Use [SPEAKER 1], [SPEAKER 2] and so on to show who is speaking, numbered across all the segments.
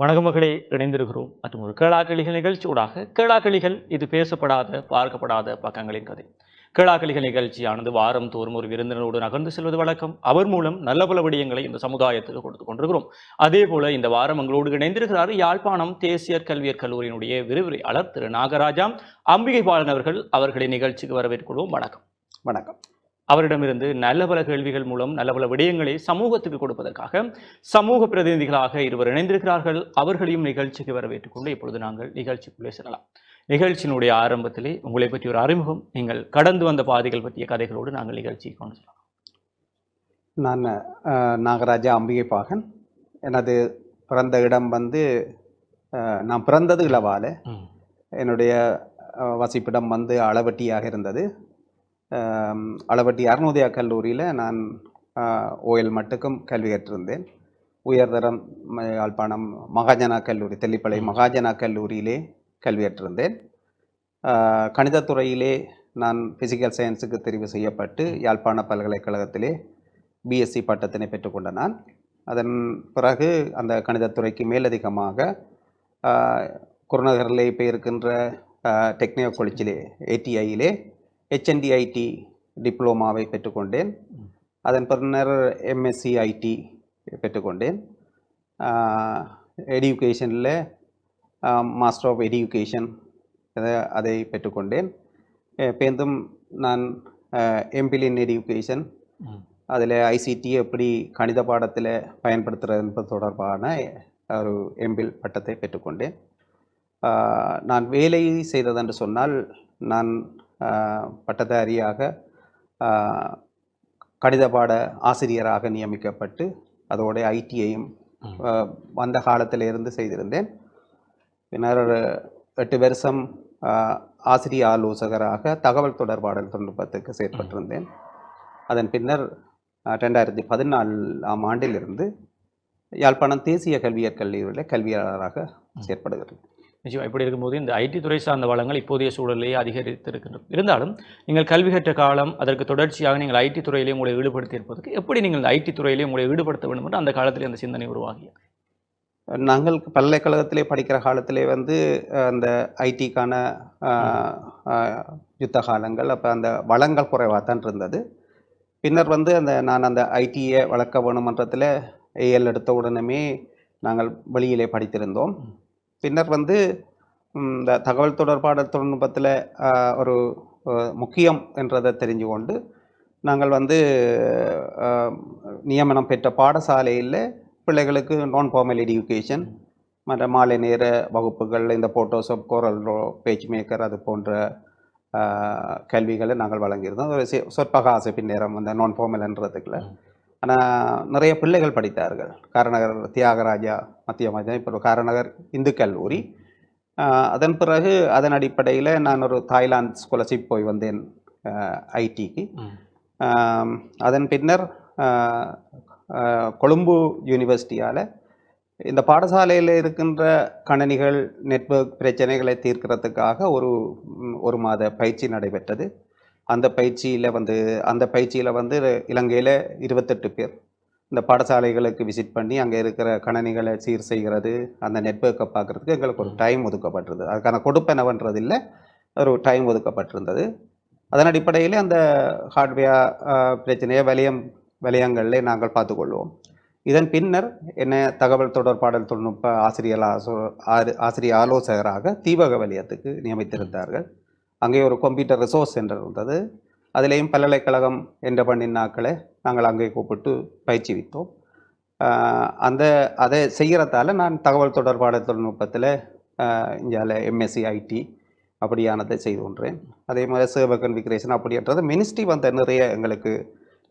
[SPEAKER 1] வணக்க மகளே, இணைந்திருக்கிறோம் மற்றும் ஒரு கேளாக்களிகள் நிகழ்ச்சியூடாக கேளாக்களிகள் இது பேசப்படாத பார்க்கப்படாத பக்கங்களின் கதை. கேளாக்களிகள் நிகழ்ச்சியானது வாரம் தோறும் ஒரு விருந்தினரோடு நகர்ந்து செல்வது வழக்கம். அவர் மூலம் நல்ல பல விடயங்களை இந்த சமுதாயத்துக்கு கொடுத்து கொண்டிருக்கிறோம். அதே போல இந்த வாரம் எங்களோடு இணைந்திருக்கிறார் யாழ்ப்பாணம் தேசியர் கல்வியற் கல்லூரியினுடைய விரிவுரையாளர் திரு நாகராஜா அம்பிகை பாலன் அவர்கள். அவர்களை நிகழ்ச்சிக்கு வரவேற்கொள்வோம். வணக்கம்.
[SPEAKER 2] வணக்கம்.
[SPEAKER 1] அவரிடமிருந்து நல்ல பல கேள்விகள் மூலம் நல்ல பல விடயங்களை சமூகத்துக்கு கொடுப்பதற்காக சமூக பிரதிநிதிகளாக இருவர் இணைந்திருக்கிறார்கள். அவர்களையும் நிகழ்ச்சிக்கு வரவேற்றுக் கொண்டு இப்பொழுது நாங்கள் நிகழ்ச்சிக்குள்ளே செல்லலாம். நிகழ்ச்சியினுடைய ஆரம்பத்திலே உங்களை பற்றி ஒரு அறிமுகம், நீங்கள் கடந்து வந்த பாதைகள் பற்றிய கதைகளோடு நாங்கள் நிகழ்ச்சியை கொண்டு செல்லலாம்.
[SPEAKER 2] நான் நாகராஜா அம்பிகை பாகன். எனது பிறந்த இடம் நான் பிறந்தது இளவால. என்னுடைய வசிப்பிடம் அளவட்டியாக இருந்தது. அளவட்டி அருணோதயா கல்லூரியில் நான் ஓயல் மட்டுக்கும் கல்வி கற்றிருந்தேன். உயர்தரம் யாழ்ப்பாணம் மகாஜனா கல்லூரி, தெல்லிப்பளை மகாஜனா கல்லூரியிலே கல்வி கற்றிருந்தேன். கணிதத்துறையிலே நான் ஃபிசிக்கல் சயின்ஸுக்கு தெரிவு செய்யப்பட்டு யாழ்ப்பாண பல்கலைக்கழகத்திலே பிஎஸ்சி பட்டத்தினை பெற்றுக்கொண்ட நான். அதன் பிறகு அந்த கணிதத்துறைக்கு மேலதிகமாக குருநகரிலே இப்போ இருக்கின்ற டெக்னிக்கல் காலேஜிலே ஏடிஐயிலே ஹெச்என்டிஐடி டிப்ளோமாவை பெற்றுக்கொண்டேன். அதன் பின்னர் எம்எஸ்சி ஐடி பெற்றுக்கொண்டேன். எடியூகேஷனில் மாஸ்டர் ஆஃப் எடியூகேஷன் அதை பெற்றுக்கொண்டேன். பேருந்தும் நான் எம்பில் இன் எடியூகேஷன், அதில் ஐசிடி எப்படி கணித பாடத்தில் பயன்படுத்துகிறது என்பது தொடர்பான ஒரு எம்பில் பட்டத்தை பெற்றுக்கொண்டேன். நான் வேலை செய்ததென்று சொன்னால், நான் பட்டதாரியாக கணித பாட ஆசிரியராக நியமிக்கப்பட்டு அதோட ஐடியையும் வந்த காலத்திலிருந்து செய்திருந்தேன். பின்னர் 8 வருஷம் ஆசிரிய ஆலோசகராக தகவல் தொடர்பாடல் தொழில்நுட்பத்துக்கு செயற்பட்டிருந்தேன். அதன் பின்னர் 2014ஆம் ஆண்டிலிருந்து யாழ்ப்பாணம் தேசிய கல்வியற் கல்லூரியில் கல்வியாளராக செயற்படுகிறேன்.
[SPEAKER 1] நிச்சயம். இப்படி இருக்கும்போது இந்த ஐடி துறை சார்ந்த வளங்கள் இப்போதைய சூழலிலேயே அதிகரித்திருக்கின்றன. இருந்தாலும் நீங்கள் கல்வி கற்ற காலம், அதற்கு தொடர்ச்சியாக நீங்கள் ஐடி துறையிலே உங்களை ஈடுபடுத்தி இருப்பதற்கு எப்படி நீங்கள் இந்த ஐடி துறையிலே உங்களை ஈடுபடுத்த வேண்டும் என்று அந்த காலத்தில் அந்த சிந்தனை உருவாகியது?
[SPEAKER 2] நாங்கள் பல்கலைக்கழகத்திலே படிக்கிற காலத்திலே அந்த ஐடிக்கான யுத்த காலங்கள், அப்போ அந்த வளங்கள் குறைவாக தான் இருந்தது. பின்னர் நான் அந்த ஐடியை வளர்க்க வேணுமன்றத்தில் ஏஎல் எடுத்த உடனே நாங்கள் வெளியிலே படித்திருந்தோம். பின்னர் இந்த தகவல் தொடர்பாடல் தொழில்நுட்பத்தில் ஒரு முக்கியம் என்றதை தெரிஞ்சு கொண்டு நாங்கள் நியமனம் பெற்ற பாடசாலையில் பிள்ளைகளுக்கு நான் ஃபார்மல் எடியூகேஷன் மற்ற மாலை நேர வகுப்புகள், இந்த ஃபோட்டோஷாப், கோரல்ரோ, பேஜ் மேக்கர் அது போன்ற கல்விகளை நாங்கள் வழங்கியிருந்தோம். ஒரு சொற்பகாச பின்னேரம் அந்த நான் ஃபார்மல்ன்றதுக்குள்ள. ஆனால் நிறைய பிள்ளைகள் படித்தார்கள். காரநகர் தியாகராஜா மத்திய மையம், இப்போ காரநகர் இந்து கல்லூரி. அதன் பிறகு அதன் அடிப்படையில் நான் ஒரு தாய்லாந்து ஸ்காலர்ஷிப் போய் வந்தேன் ஐடிக்கு. அதன் பின்னர் கொழும்பு யூனிவர்சிட்டியால் இந்த பாடசாலையில் இருக்கின்ற கணனிகள் நெட்வொர்க் பிரச்சனைகளை தீர்க்கிறதுக்காக ஒரு மாத பயிற்சி நடைபெற்றது. அந்த பயிற்சியில் இலங்கையில் 28 பேர் இந்த பாடசாலைகளுக்கு விசிட் பண்ணி அங்கே இருக்கிற கணனிகளை சீர் செய்கிறது, அந்த நெட்வொர்க்கை பார்க்குறதுக்கு எங்களுக்கு ஒரு டைம் ஒதுக்கப்பட்டிருந்தது. அதுக்கான கொடுப்பனவன்றதில்லை, ஒரு டைம் ஒதுக்கப்பட்டிருந்தது. அதன் அடிப்படையில் அந்த ஹார்ட்வேர் பிரச்சனையை வலயங்களில் நாங்கள் பார்த்துக்கொள்வோம். இதன் பின்னர் என்ன தகவல் தொடர்பாடல் தொழில்நுட்ப ஆசிரிய ஆலோசகராக தீபக வலயத்துக்கு நியமித்திருந்தார்கள். அங்கே ஒரு கம்ப்யூட்டர் ரிசோர்ஸ் சென்டர் இருந்தது. அதிலேயும் பல்கலைக்கழகம் என்ற பண்ணினாக்களை நாங்கள் அங்கே கூப்பிட்டு பயிற்சி வைத்தோம். அதை செய்கிறதால நான் தகவல் தொடர்பாடல் தொழில்நுட்பத்தில் இந்தியாவில் எம்எஸ்சி ஐடி அப்படியானதை செய்து கொண்டேன். அதே மாதிரி சர்வர் கான்ஃபிகரேஷன் அப்படின்றது மினிஸ்ட்ரி நிறைய எங்களுக்கு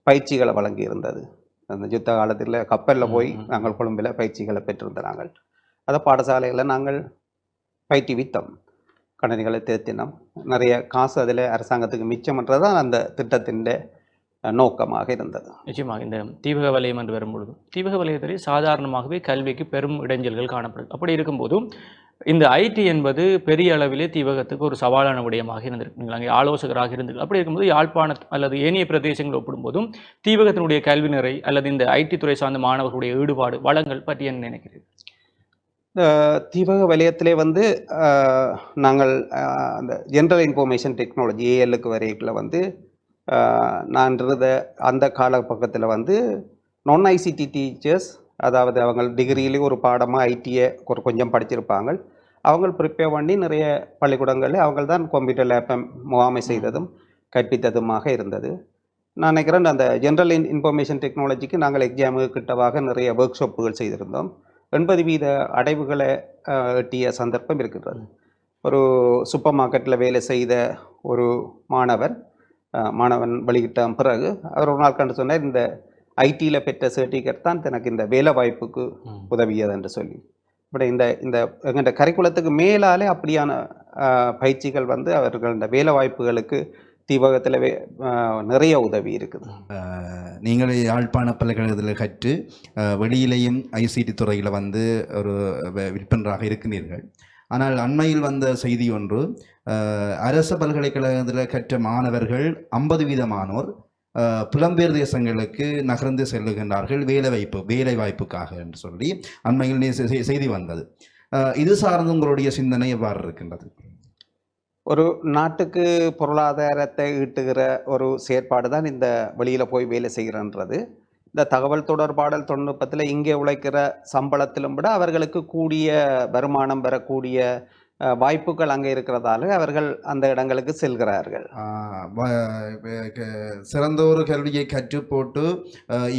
[SPEAKER 2] பயிற்சிகளை வழங்கி இருந்தது. அந்த யுத்த காலத்தில் கப்பலில் போய் நாங்கள் கொழும்பில் பயிற்சிகளை பெற்றிருந்த நாங்கள் அதை பாடசாலைகளில் நாங்கள் பயிற்சி வித்தோம். கணனிகளை திருத்தினோம். நிறைய காசு அதில் அரசாங்கத்துக்கு மிச்சம்ன்றது தான் அந்த திட்டத்தின் நோக்கமாக இருந்தது.
[SPEAKER 1] நிச்சயமாக இந்த தீபக வலயம் என்று வரும்பொழுது தீபக வலயத்திலே சாதாரணமாகவே கல்விக்கு பெரும் இடைஞ்சல்கள் காணப்படுது. அப்படி இருக்கும்போதும் இந்த ஐடி என்பது பெரிய அளவிலே தீபகத்துக்கு ஒரு சவாலான விடயமாக இருந்திருக்கு. நீங்கள் அங்கே ஆலோசகராக இருந்தீர்கள். அப்படி இருக்கும்போது யாழ்ப்பாணம் அல்லது ஏனைய பிரதேசங்கள் ஒப்பிடும்போதும் தீபகத்தினுடைய கல்வி நிறை அல்லது இந்த ஐடி துறை சார்ந்த மாணவர்களுடைய ஈடுபாடு வளங்கள் பற்றி என்ன நினைக்கிறீர்கள்?
[SPEAKER 2] தீபக வலயத்திலே வந்து நாங்கள் அந்த ஜென்ரல் இன்ஃபர்மேஷன் டெக்னாலஜி ஏஎல்லுக்கு வரைக்குள்ள வந்து நான் இருந்த அந்த கால பக்கத்தில் வந்து நான் ஐசிடி டீச்சர்ஸ், அதாவது அவங்க டிகிரியிலே ஒரு பாடமாக ஐடியை கொஞ்சம் படிச்சிருப்பாங்க. அவங்க ப்ரிப்பேர் பண்ணி நிறைய பள்ளிக்கூடங்களில் அவங்க தான் கம்ப்யூட்டர் லேப்பை முகாமை செய்ததும் கற்பித்ததுமாக இருந்தது. நான் நினைக்கிறேன் அந்த ஜென்ரல் இன்ஃபர்மேஷன் டெக்னாலஜிக்கு நாங்கள் எக்ஸாமுக்கு கிட்டவாக நிறைய ஒர்க் ஷாப்புகள் செய்திருந்தோம். 80% அடைவுகளை எட்டிய சந்தர்ப்பம் இருக்கின்றது. ஒரு சூப்பர் மார்க்கெட்டில் வேலை செய்த ஒரு மாணவன் வெளியிட்ட பிறகு அவர் ஒரு நாள் கண்டு சொன்னார், இந்த ஐடியில் பெற்ற சர்டிஃபிகேட் தான் எனக்கு இந்த வேலை வாய்ப்புக்கு உதவியது என்று சொல்லி. இப்படி இந்த இந்த எங்கள்கிட்ட கரிக்குலத்துக்கு மேலாலே அப்படியான பயிற்சிகள் வந்து அவர்கள் இந்த வேலை வாய்ப்புகளுக்கு தீபகத்தில் நிறைய உதவி இருக்குது.
[SPEAKER 3] நீங்கள் யாழ்ப்பாண பல்கலைக்கழகத்தில் கற்று வெளியிலேயும் ஐசிடி துறையில் வந்து ஒரு விற்பனராக இருக்கிறீர்கள். ஆனால் அண்மையில் வந்த செய்தி ஒன்று, அரசு பல்கலைக்கழகத்தில் கற்ற மாணவர்கள் 50% புலம்பெயர் தேசங்களுக்கு நகர்ந்து செல்லுகின்றார்கள் வேலை வாய்ப்புக்காக என்று சொல்லி அண்மையில் செய்தி வந்தது. இது சார்ந்து உங்களுடைய சிந்தனை எவ்வாறு இருக்கின்றது?
[SPEAKER 2] ஒரு நாட்டுக்கு பொருளாதாரத்தை ஈட்டுகிற ஒரு செயற்பாடு தான் இந்த வெளியில் போய் வேலை செய்கிறன்றது. இந்த தகவல் தொடர்பாடல் தொழில்நுட்பத்தில் இங்கே உழைக்கிற சம்பளத்திலும் விட அவர்களுக்கு கூடிய வருமானம் பெறக்கூடிய வாய்ப்புகள் அங்கே இருக்கிறதால அவர்கள் அந்த இடங்களுக்கு செல்கிறார்கள்.
[SPEAKER 3] சிறந்த ஒரு கல்வியை கற்றுப்போட்டு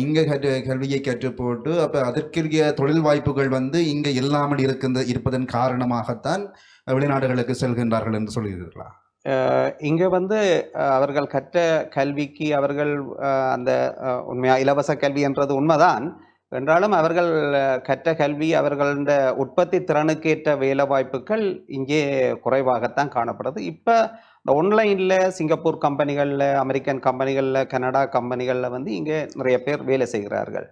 [SPEAKER 3] இங்கே கல்வியை கற்றுப்போட்டு அப்போ அதற்குரிய தொழில் வாய்ப்புகள் வந்து இங்கே இல்லாமல் இருப்பதன் காரணமாகத்தான் வெளிநாடுகளுக்கு செல்கின்றார்கள் என்று சொல்கிறீர்களா?
[SPEAKER 2] இங்கே வந்து அவர்கள் கற்ற கல்விக்கு அவர்கள் அந்த உண்மையாக இலவச கல்வி என்றது உண்மைதான் என்றாலும் அவர்கள் கற்ற கல்வி அவர்கள உற்பத்தி திறனுக்கேற்ற வேலை வாய்ப்புகள் இங்கே குறைவாகத்தான் காணப்படுது. இப்போ இந்த ஆன்லைனில் சிங்கப்பூர் கம்பெனிகளில், அமெரிக்கன் கம்பெனிகளில், கனடா கம்பெனிகளில் வந்து இங்கே நிறைய பேர் வேலை செய்கிறார்கள்.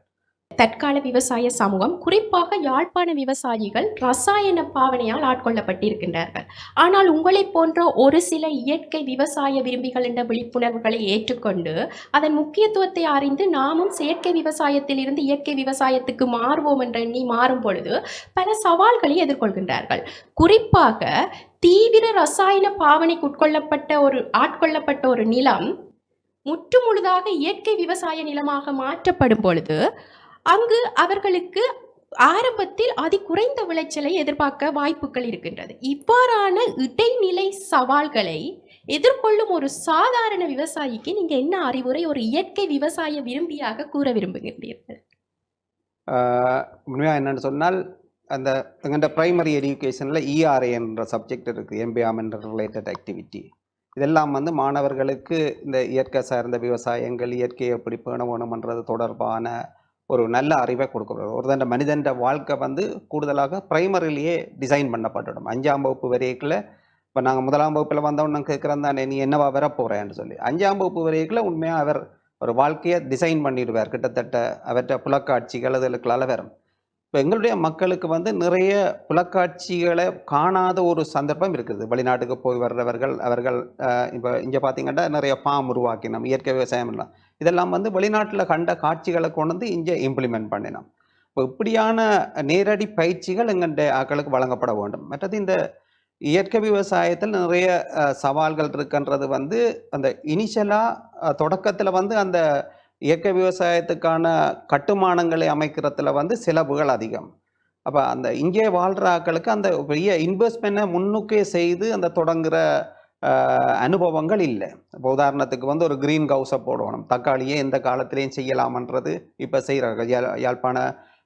[SPEAKER 4] தற்கால விவசாய சமூகம், குறிப்பாக யாழ்ப்பாண விவசாயிகள் ரசாயன பாவனையால் ஆட்கொள்ளப்பட்டிருக்கின்றார்கள். ஆனால் உங்களை போன்ற ஒரு சில இயற்கை விவசாய விரும்பிகள் என்ற விழிப்புணர்வுகளை ஏற்றுக்கொண்டு அதன் முக்கியத்துவத்தை அறிந்து நாமும் செயற்கை விவசாயத்தில் இருந்து இயற்கை விவசாயத்துக்கு மாறுவோம் என்ற எண்ணி மாறும் பொழுது பல சவால்களை எதிர்கொள்கின்றார்கள். குறிப்பாக தீவிர ரசாயன பாவனைக்கு ஆட்கொள்ளப்பட்ட ஒரு நிலம் முற்றுமுழுதாக இயற்கை விவசாய நிலமாக மாற்றப்படும் பொழுது அங்கு அவர்களுக்கு ஆரம்பத்தில் குறைந்த விளைச்சலை எதிர்பார்க்க வாய்ப்புகள் இருக்கின்றது. இவ்வாறான இடைநிலை சவால்களை எதிர்கொள்ளும் ஒரு சாதாரண விவசாயிக்கு நீங்க என்ன அறிவுரை ஒரு இயற்கை விவசாய விரும்பியாக கூற விரும்புகின்றீர்கள்?
[SPEAKER 2] உண்மையாக என்னென்னு சொன்னால், அந்த எங்கள்கிட்ட பிரைமரி எஜுகேஷனில் இஆர்ஏ என்ற சப்ஜெக்ட் இருக்குது, என்விரான்மெண்டல் ரிலேட்டட் ஆக்டிவிட்டி. இதெல்லாம் வந்து மாணவர்களுக்கு இந்த இயற்கை சார்ந்த விவசாயங்கள், இயற்கையை எப்படி பேண வேணும்ன்றது தொடர்பான ஒரு நல்ல அறிவை கொடுக்கப்படுது. ஒரு மனிதன் வாழ்க்கை வந்து கூடுதலாக பிரைமரிலேயே டிசைன் பண்ணப்பட்டுடும். 5ஆம் வகுப்பு வரைக்குள்ள இப்போ நாங்கள் 1ஆம் வகுப்பில் வந்தவன் நான் கேட்குறேன் தானே நீ என்னவா வர போகிறேன்னு சொல்லி. 5ஆம் வகுப்பு வரைக்குள்ள உண்மையாக அவர் ஒரு வாழ்க்கையை டிசைன் பண்ணிடுவார். கிட்டத்தட்ட அவற்றை புலக்காட்சிகள் அதுகளுக்கெல்லாம் வரும். இப்போ எங்களுடைய மக்களுக்கு வந்து நிறைய புலக்காட்சிகளை காணாத ஒரு சந்தர்ப்பம் இருக்குது. வெளிநாட்டுக்கு போய் வர்றவர்கள் அவர்கள் இப்போ இங்கே பார்த்தீங்கன்னா நிறைய ஃபார்ம் உருவாக்கினோம், இயற்கை விவசாயம் எல்லாம் இதெல்லாம் வந்து வெளிநாட்டில் கண்ட காட்சிகளை கொண்டு வந்து இங்கே இம்ப்ளிமெண்ட் பண்ணினோம். இப்போ இப்படியான நேரடி பயிற்சிகள் எங்கள்கிட்ட ஆக்களுக்கு வழங்கப்பட வேண்டும். மற்றது இந்த இயற்கை விவசாயத்தில் நிறைய சவால்கள் இருக்குன்றது வந்து அந்த இனிஷியலாக தொடக்கத்தில் வந்து அந்த இயற்கை விவசாயத்துக்கான கட்டுமானங்களை அமைக்கிறதுல வந்து செலவுகள் அதிகம். அப்போ அந்த இங்கே வாழ்கிற ஆக்களுக்கு அந்த பெரிய இன்வெஸ்ட்மெண்ட்டை முன்னுக்கே செய்து அந்த தொடங்குகிற அனுபவங்கள் இல்லை. இப்போ உதாரணத்துக்கு வந்து ஒரு க்ரீன் ஹவுஸை போடணும், தக்காளியே எந்த காலத்திலையும் செய்யலாமன்றது இப்போ செய்கிறாங்க. யாழ்ப்பாண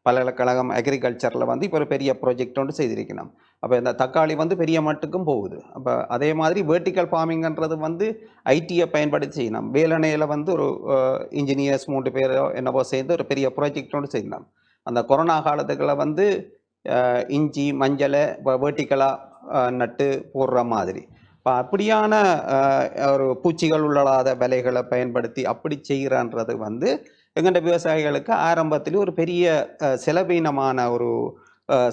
[SPEAKER 2] பல்கலைக்கழகம் அக்ரிகல்ச்சரில் வந்து இப்போ ஒரு பெரிய ப்ராஜெக்ட் ஒன்று செய்திருக்கணும். அப்போ இந்த தக்காளி வந்து பெரிய மட்டுக்கும் போகுது. அப்போ அதே மாதிரி வேர்ட்டிக்கல் ஃபார்மிங்ன்றது வந்து ஐடியை பயன்படுத்தி செய்யணும். வேலணையில் வந்து ஒரு இன்ஜினியர்ஸ் 3 பேர் என்னவோ சேர்ந்து ஒரு பெரிய ப்ராஜெக்ட் ஒன்று செய்யணும். அந்த கொரோனா காலத்துக்களை வந்து இஞ்சி மஞ்சளை வேர்ட்டிக்கலாக நட்டு போடுற மாதிரி. இப்போ அப்படியான ஒரு பூச்சிகள் உள்ளாத விலைகளை பயன்படுத்தி அப்படி செய்கிறான்றது வந்து எங்கள்கிட்ட விவசாயிகளுக்கு ஆரம்பத்தில் ஒரு பெரிய செலவீனமான ஒரு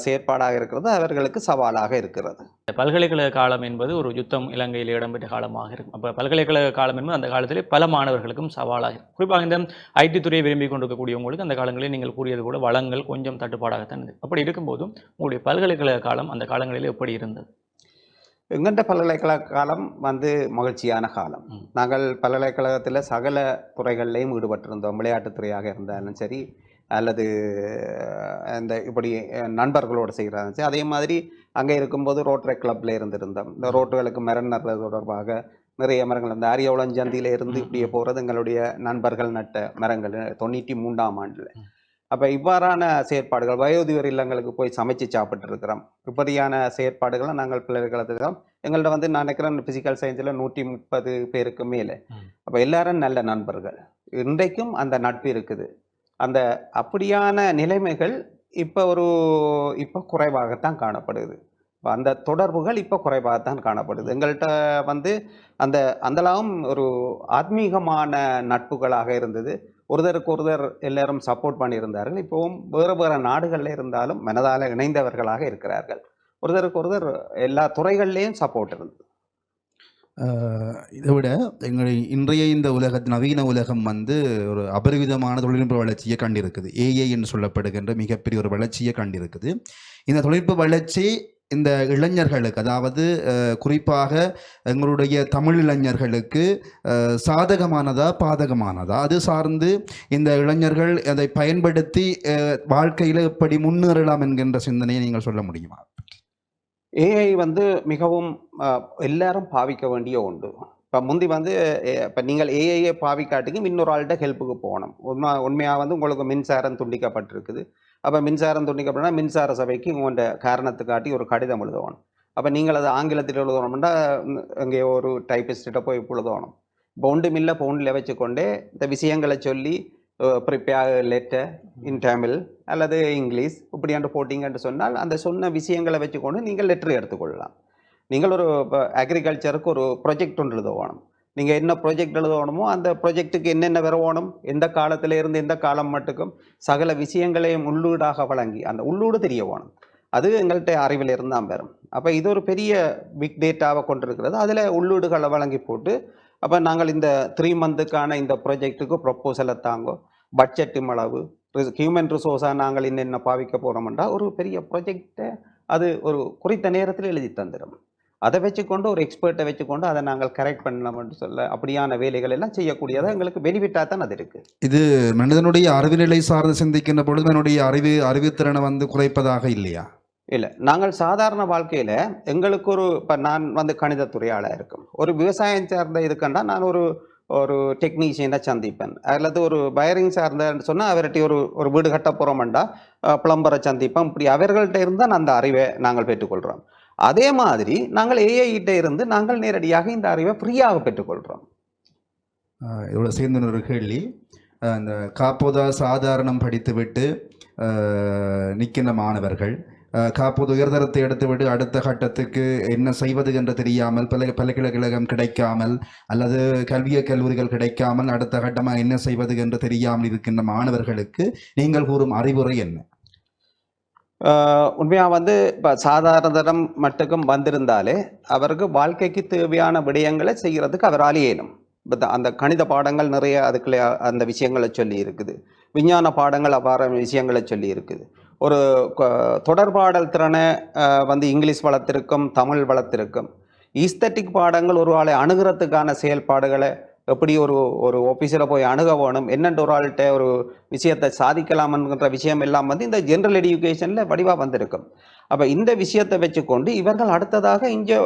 [SPEAKER 2] செயற்பாடாக இருக்கிறது, அவர்களுக்கு சவாலாக இருக்கிறது.
[SPEAKER 1] பல்கலைக்கழக காலம் என்பது ஒரு யுத்தம் இலங்கையில் இடம்பெற்ற காலமாக இருக்கும். அப்போ பல்கலைக்கழக காலம் என்பது அந்த காலத்திலே பல மாணவர்களுக்கும் சவாலாக இருக்கும். குறிப்பாக இந்த ஐடி துறையை விரும்பி கொண்டிருக்கக்கூடியவங்களுக்கு அந்த காலங்களில் நீங்கள் கூறியது கூட வளங்கள் கொஞ்சம் தட்டுப்பாடாகத்தான் இருந்தது. அப்படி இருக்கும்போதும் உங்களுடைய பல்கலைக்கழக காலம் அந்த காலங்களில் எப்படி இருந்தது?
[SPEAKER 2] எங்கள்கிட்ட பல்கலைக்கழக காலம் மகிழ்ச்சியான காலம். நாங்கள் பல்கலைக்கழகத்தில் சகல துறைகள்லையும் ஈடுபட்டிருந்தோம். விளையாட்டுத்துறையாக இருந்தாலும் சரி, அல்லது இந்த இப்படி நண்பர்களோடு செய்கிறாங்க சரி. அதே மாதிரி அங்கே இருக்கும்போது ரோட்டரி கிளப்பில் இருந்திருந்தோம். இந்த ரோட்டுகளுக்கு மரம் நடுறது தொடர்பாக நிறைய மரங்கள், இந்த அரியவளஞ்சந்தியில் இருந்து இப்படியே போகிறது எங்களுடைய நண்பர்கள் நட்ட மரங்கள் 93ஆம் ஆண்டில். அப்போ இவ்வாறான செயற்பாடுகள், வயோதிபர் இல்லங்களுக்கு போய் சமைச்சு சாப்பிட்டுருக்கிறோம். இப்படியான செயற்பாடுகளை நாங்கள் பல்கலைக்கழகத்தில் எங்கள்கிட்ட நான் நினைக்கிறேன் ஃபிசிக்கல் சயின்ஸில் 130 பேருக்கு மேலே. அப்போ எல்லாரும் நல்ல நண்பர்கள். இன்றைக்கும் அந்த நட்பு இருக்குது. அந்த அப்படியான நிலைமைகள் இப்போ குறைவாகத்தான் காணப்படுது. அந்த தொடர்புகள் இப்போ குறைவாகத்தான் காணப்படுது. எங்கள்கிட்ட அந்தளவும் ஒரு ஆத்மீகமான நட்புகளாக இருந்தது. ஒருத்தருக்கு ஒருத்தர் எல்லாரும் சப்போர்ட் பண்ணியிருந்தார்கள். இப்போவும் வேறு வேறு நாடுகளில் இருந்தாலும் மனதால் இணைந்தவர்களாக இருக்கிறார்கள். ஒருத்தருக்கு ஒருத்தர் எல்லா துறைகள்லேயும் சப்போர்ட் இருந்தது.
[SPEAKER 3] இதை விட எங்களுடைய இன்றைய இந்த நவீன உலகம் ஒரு அபரிவிதமான தொழில்நுட்ப வளர்ச்சியை கண்டிருக்குது. ஏஐ என்று சொல்லப்படுகின்ற மிகப்பெரிய ஒரு வளர்ச்சியை கண்டிருக்குது. இந்த தொழில்நுட்ப வளர்ச்சி இந்த இளைஞர்களுக்கு, அதாவது குறிப்பாக எங்களுடைய தமிழ் இளைஞர்களுக்கு சாதகமானதா பாதகமானதா, அது சார்ந்து இந்த இளைஞர்கள் அதை பயன்படுத்தி வாழ்க்கையில் எப்படி முன்னேறலாம் என்கின்ற சிந்தனையை நீங்கள் சொல்ல முடியுமா?
[SPEAKER 2] ஏஐ மிகவும் எல்லாரும் பாவிக்க வேண்டிய ஒன்று. இப்போ முந்தி இப்போ நீங்கள் ஏஐயை பாவிக்காட்டிக்கும் இன்னொரு ஆள்கிட்ட ஹெல்ப்புக்கு போகணும். உண்மையாக உங்களுக்கு மின்சாரம் துண்டிக்கப்பட்டிருக்குது. அப்போ மின்சாரம் துண்டிக்கப்பட்டனா மின்சார சபைக்கு உங்களோட காரணத்துக்காட்டி ஒரு கடிதம் எழுதணும். அப்போ நீங்கள் அது ஆங்கிலத்தில் எழுதணும்னா அங்கே ஒரு டைப்பிஸ்ட்டை போய் எழுதணும். இப்போ ஒன்றுமில்லை, ஃபோனில் வச்சுக்கொண்டே இந்த விஷயங்களை சொல்லி ப்ரிப்பேர் லெட்டர் இன் தமிழ் அல்லது இங்கிலீஷ் இப்படியாண்டு போட்டிங்கன்னு சொன்னால் அந்த சொன்ன விஷயங்களை வச்சுக்கொண்டு நீங்கள் லெட்டர் எடுத்துக்கொள்ளலாம். நீங்கள் ஒரு அக்ரிகல்ச்சருக்கு ஒரு ப்ரொஜெக்ட் ஒன்று எழுதணும். நீங்கள் என்ன ப்ரொஜெக்ட் எழுதணுமோ அந்த ப்ரொஜெக்ட்டுக்கு என்னென்ன வரணும், எந்த காலத்தில் இருந்து எந்த காலம் மட்டுக்கும் சகல விஷயங்களையும் உள்ளூடாக வழங்கி அந்த உள்ளூடு தெரிய வேணும். அது எங்கள்கிட்ட அறிவில் இருந்தால் வரும். அப்போ இது ஒரு பெரிய பிக் டேட்டாவை கொண்டிருக்கிறது. அதில் உள்ளூடுகளை வழங்கி போட்டு அப்போ நாங்கள் இந்த 3 மந்த்துக்கான இந்த ப்ரொஜெக்ட்டுக்கு ப்ரொப்போசலை தாங்கோ, பட்ஜெட்டு அளவு, ஹியூமன் ரிசோர்ஸாக நாங்கள் என்னென்ன பாவிக்க போகிறோம்ன்றா ஒரு பெரிய ப்ரொஜெக்டை அது ஒரு குறித்த நேரத்தில் எழுதி தந்துடும். அதை வச்சுக்கொண்டு ஒரு எக்ஸ்பர்ட்டை வச்சுக்கொண்டு அதை நாங்கள் கரெக்ட் பண்ணலாம்னு சொல்ல அப்படியான வேலைகள் எல்லாம் செய்யக்கூடியதாக எங்களுக்கு பெனிஃபிட்டாக தான் அது இருக்குது.
[SPEAKER 3] இது மனிதனுடைய அறிவுநிலை சார்ந்து சிந்திக்கின்ற பொழுது மனிதனுடைய அறிவுத்திறனை குறைப்பதாக இல்லையா?
[SPEAKER 2] இல்லை, நாங்கள் சாதாரண வாழ்க்கையில் எங்களுக்கு இப்போ நான் கணிதத்துறையாளாக இருக்கும். ஒரு விவசாயம் சார்ந்த இதுக்கண்டா நான் ஒரு டெக்னீஷியனை சந்திப்பேன். அல்லது ஒரு வயரிங் சார்ந்தன்னு சொன்னால் அவர்கிட்ட ஒரு வீடு கட்ட போகிறோம்டா பிளம்பரை சந்திப்பேன். இப்படி அவர்கள்ட்ட இருந்தால் அந்த அறிவை நாங்கள் பெற்றுக்கொள்கிறோம். அதே மாதிரி நாங்கள் ஏஐகிட்ட இருந்து நாங்கள் நேரடியாக இந்த அறிவை ஃப்ரீயாக பெற்றுக்கொள்கிறோம்.
[SPEAKER 3] இதோட சேர்ந்து ஒரு கேள்வி, இந்த காப்போதா சாதாரணம் படித்துவிட்டு நிற்கின்ற மாணவர்கள் காப்போது உயர்தரத்தை எடுத்துவிட்டு அடுத்த கட்டத்துக்கு என்ன செய்வது என்று தெரியாமல், பல்கலைக்கழகம் கிடைக்காமல் அல்லது கல்லூரிகள் கிடைக்காமல் அடுத்த கட்டமாக என்ன செய்வது என்று தெரியாமல் இருக்கின்ற மாணவர்களுக்கு நீங்கள் கூறும் அறிவுரை என்ன?
[SPEAKER 2] உண்மையாக இப்போ சாதாரண மட்டுக்கும் வந்திருந்தாலே அவருக்கு வாழ்க்கைக்கு தேவையான விடயங்களை செய்கிறதுக்கு அவரால் ஏனும். அந்த கணித பாடங்கள் நிறைய அதுக்குள்ளே அந்த விஷயங்களை சொல்லி இருக்குது. விஞ்ஞான பாடங்கள் அவ்வாறு விஷயங்களை சொல்லி இருக்குது. ஒரு தொடர்பாடல் திறனை இங்கிலீஷ் வளர்த்திருக்கும், தமிழ் வளர்த்திருக்கும். ஈஸ்தட்டிக் பாடங்கள் ஒரு ஆளை அணுகிறதுக்கான செயல்பாடுகளை எப்படி ஒரு ஆஃபீஸில் போய் அணுக வேணும், என்னென்று ஒரு ஆள்கிட்ட ஒரு விஷயத்தை சாதிக்கலாம்ன்ற விஷயம் எல்லாம் இந்த ஜென்ரல் எஜுகேஷனில் வடிவாக வந்திருக்கும். அப்போ இந்த விஷயத்தை வச்சுக்கொண்டு இவர்கள் அடுத்ததாக இங்கே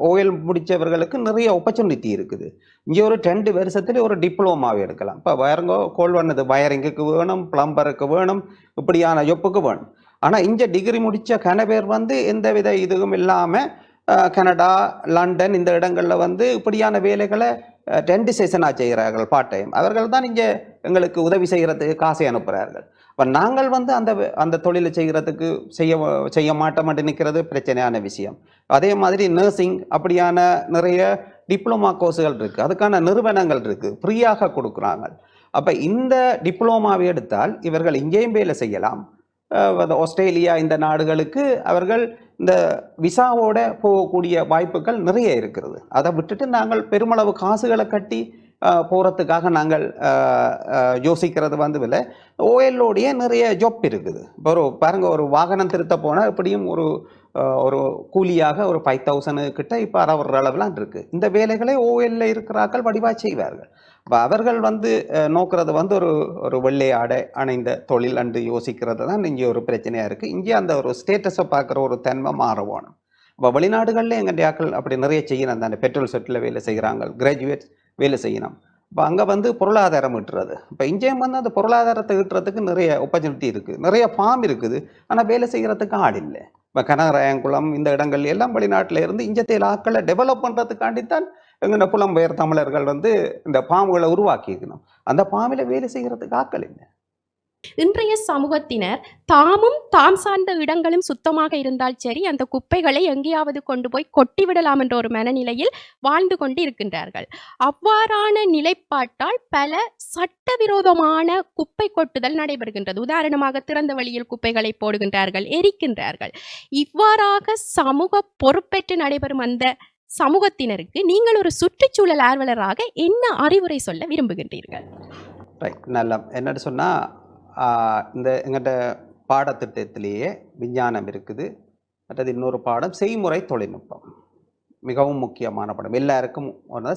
[SPEAKER 2] ஓஎல் முடித்தவர்களுக்கு நிறைய ஆப்பர்ச்சுனிட்டி இருக்குது. இங்கே ஒரு 2 வருஷத்துல ஒரு டிப்ளோமாவை எடுக்கலாம். இப்போ கோல் பண்ணது வயரிங்குக்கு வேணும், பிளம்பருக்கு வேணும், இப்படியான ஜொப்புக்கு வேணும். ஆனால் இங்கே டிகிரி முடித்த கன பேர் எந்த வித இதுவும் இல்லாமல் கனடா, லண்டன் இந்த இடங்களில் இப்படியான வேலைகளை 2 செஷனாக செய்கிறார்கள் பார்ட் டைம். அவர்கள் தான் இங்கே எங்களுக்கு உதவி செய்கிறதுக்கு காசை அனுப்புகிறார்கள். இப்போ நாங்கள் அந்த தொழிலை செய்கிறதுக்கு செய்ய மாட்டோம்னு நிற்கிறது பிரச்சனையான விஷயம். அதே மாதிரி நர்சிங் அப்படியான நிறைய டிப்ளமா கோர்ஸுகள் இருக்குது, அதுக்கான நிறுவனங்கள் இருக்குது, ஃப்ரீயாக கொடுக்குறாங்க. அப்போ இந்த டிப்ளோமாவை எடுத்தால் இவர்கள் இங்கேயும் வேலை செய்யலாம், ஆஸ்திரேலியா இந்த நாடுகளுக்கு அவர்கள் இந்த விசாவோட போகக்கூடிய வாய்ப்புகள் நிறைய இருக்கிறது. அதை விட்டுட்டு நாங்கள் பெருமளவு காசுகளை கட்டி போகிறதுக்காக நாங்கள் யோசிக்கிறது வந்து இல்லை. ஓஎல்லோடைய நிறைய ஜாப் இருக்குது. இப்போ பாருங்க, ஒரு வாகனம் திருத்த போனால் எப்படியும் ஒரு கூலியாக ஒரு 5,000 கிட்ட இப்போ அறவர அளவுலாம் இருக்குது. இந்த வேலைகளை ஓஎல்ல இருக்கிறார்கள் வடிவாக செய்வார்கள். அப்போ அவர்கள் வந்து நோக்கிறது வந்து ஒரு வெள்ளை ஆடை அணைந்த தொழில் அன்று யோசிக்கிறது தான் இங்கே ஒரு பிரச்சனையாக இருக்குது. இங்கே அந்த ஒரு ஸ்டேட்டஸை பார்க்குற ஒரு தன்மை மாறணும். இப்போ வெளிநாடுகளில் எங்கள் ஆக்கள் அப்படி நிறைய செய்யணும் தானே. பெட்ரோல் செட்டில் வேலை செய்கிறாங்க, கிராஜுவேட்ஸ் வேலை செய்யணும். இப்போ அங்கே வந்து பொருளாதாரம் ஈட்டுறது. இப்போ இங்கேயும் வந்து அந்த பொருளாதாரத்தை ஈட்டுறதுக்கு நிறைய ஆப்பர்ச்சுனிட்டி இருக்குது, நிறைய ஃபார்ம் இருக்குது. ஆனால் வேலை செய்கிறதுக்கு ஆள் இல்லை. இப்போ கனகராயங்குளம் இந்த இடங்கள் எல்லாம் வெளிநாட்டில் இருந்து இஞ்சத்தையில் ஆக்களை டெவலப் பண்ணுறதுக்காண்டித்தான் எங்கள் புலம்பெயர் தமிழர்கள் வந்து இந்த ஃபார்ம்களை உருவாக்கிக்கணும். அந்த ஃபார்மில் வேலை செய்கிறதுக்கு ஆக்கள் இல்லை.
[SPEAKER 4] இன்றைய சமூகத்தினர் தாம் சார்ந்த இடங்களும் சுத்தமாக இருந்தால் சரி, அந்த குப்பைகளை எங்கேயாவது கொண்டு போய் கொட்டிவிடலாம் என்ற ஒரு மனநிலையில் வாழ்ந்து கொண்டு இருக்கின்றார்கள். அவ்வாறான நிலைப்பாட்டால் பல சட்டவிரோதமான குப்பை கொட்டுதல் நடைபெறுகின்றது. உதாரணமாக திறந்த வெளியில் குப்பைகளை போடுகின்றார்கள், எரிக்கின்றார்கள். இவ்வாறாக சமூக பொறுப்பேற்று நடைபெறும் அந்த சமூகத்தினருக்கு நீங்கள் ஒரு சுற்றுச்சூழல் ஆர்வலராக என்ன அறிவுரை சொல்ல விரும்புகின்றீர்கள்?
[SPEAKER 2] ரைட், நல்லா. என்னன்னு சொன்னால், இந்த எங்கள்கிட்ட பாடத்திட்டத்திலேயே விஞ்ஞானம் இருக்குது. மற்றது இன்னொரு பாடம் செய்முறை தொழில்நுட்பம், மிகவும் முக்கியமான பாடம். எல்லாருக்கும்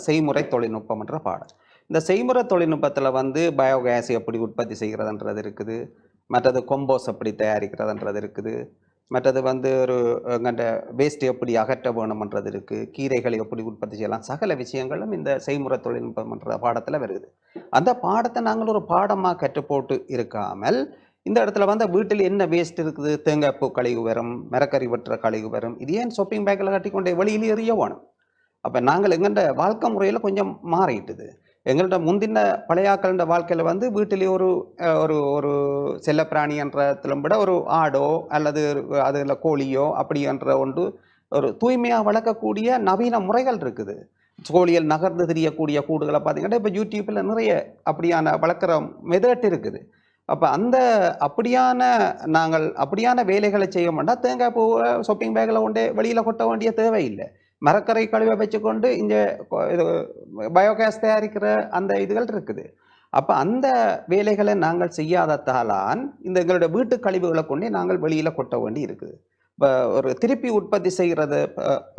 [SPEAKER 2] செய்முறை தொழில்நுட்பம் என்ற பாடம். இந்த செய்முறை தொழில்நுட்பத்தில் வந்து பயோகேஸ் எப்படி உற்பத்தி செய்கிறதுன்றது இருக்குது, மற்றது கொம்போஸ் எப்படி தயாரிக்கிறதுன்றது இருக்குது, மற்றது வந்து எங்கள்கிட்ட வேஸ்ட் எப்படி அகற்ற வேணுமன்றது இருக்குது, கீரைகளை எப்படி உற்பத்தி செய்யலாம், சகல விஷயங்களும் இந்த செய்முறை தொழில்நுட்பம்ன்ற பாடத்தில் வருது. அந்த பாடத்தை நாங்கள் ஒரு பாடமாக கற்றுப்போட்டு இருக்காமல் இந்த இடத்துல வந்து வீட்டில் என்ன வேஸ்ட் இருக்குது, தேங்காய் பூ கழிவு வரும், மரக்கறி வெட்டுற கழிவு வரும், இது ஏன் ஷாப்பிங் பேக்கில் கட்டிக்கொண்டே வெளியில் எறிய வேணும். அப்போ நாங்கள் எங்கள்கிட்ட வாழ்க்கை முறையில் கொஞ்சம் மாறிட்டுது. எங்கள்கிட்ட முந்தின பழையாக்கள வாழ்க்கையில் வந்து வீட்டிலே ஒரு ஒரு செல்லப்பிராணி என்றதிலும் விட ஒரு ஆடோ அல்லது அதில் கோழியோ அப்படின்ற ஒன்று ஒரு தூய்மையாக வளர்க்கக்கூடிய நவீன முறைகள் இருக்குது. கோழிகள் நகர்ந்து தெரியக்கூடிய கூடுகளை பார்த்தீங்கன்னா இப்போ யூடியூப்பில் நிறைய அப்படியான வளர்க்குற மெதட் இருக்குது. அப்போ அப்படியான வேலைகளை செய்ய மாட்டோம். தேங்காய் பூவை ஷாப்பிங் பேக்கில் கொண்டே வெளியில் கொட்ட வேண்டிய தேவையில்லை. மரக்கரை கழிவை வச்சுக்கொண்டு இங்கே இது பயோகேஸ் தயாரிக்கிற அந்த இதுகள் இருக்குது. அப்போ அந்த வேலைகளை நாங்கள் செய்யாததாலான் இந்த எங்களுடைய வீட்டு கழிவுகளை கொண்டே நாங்கள் வெளியில் கொட்ட வேண்டி இருக்குது. இப்போ ஒரு திருப்பி உற்பத்தி செய்கிறது,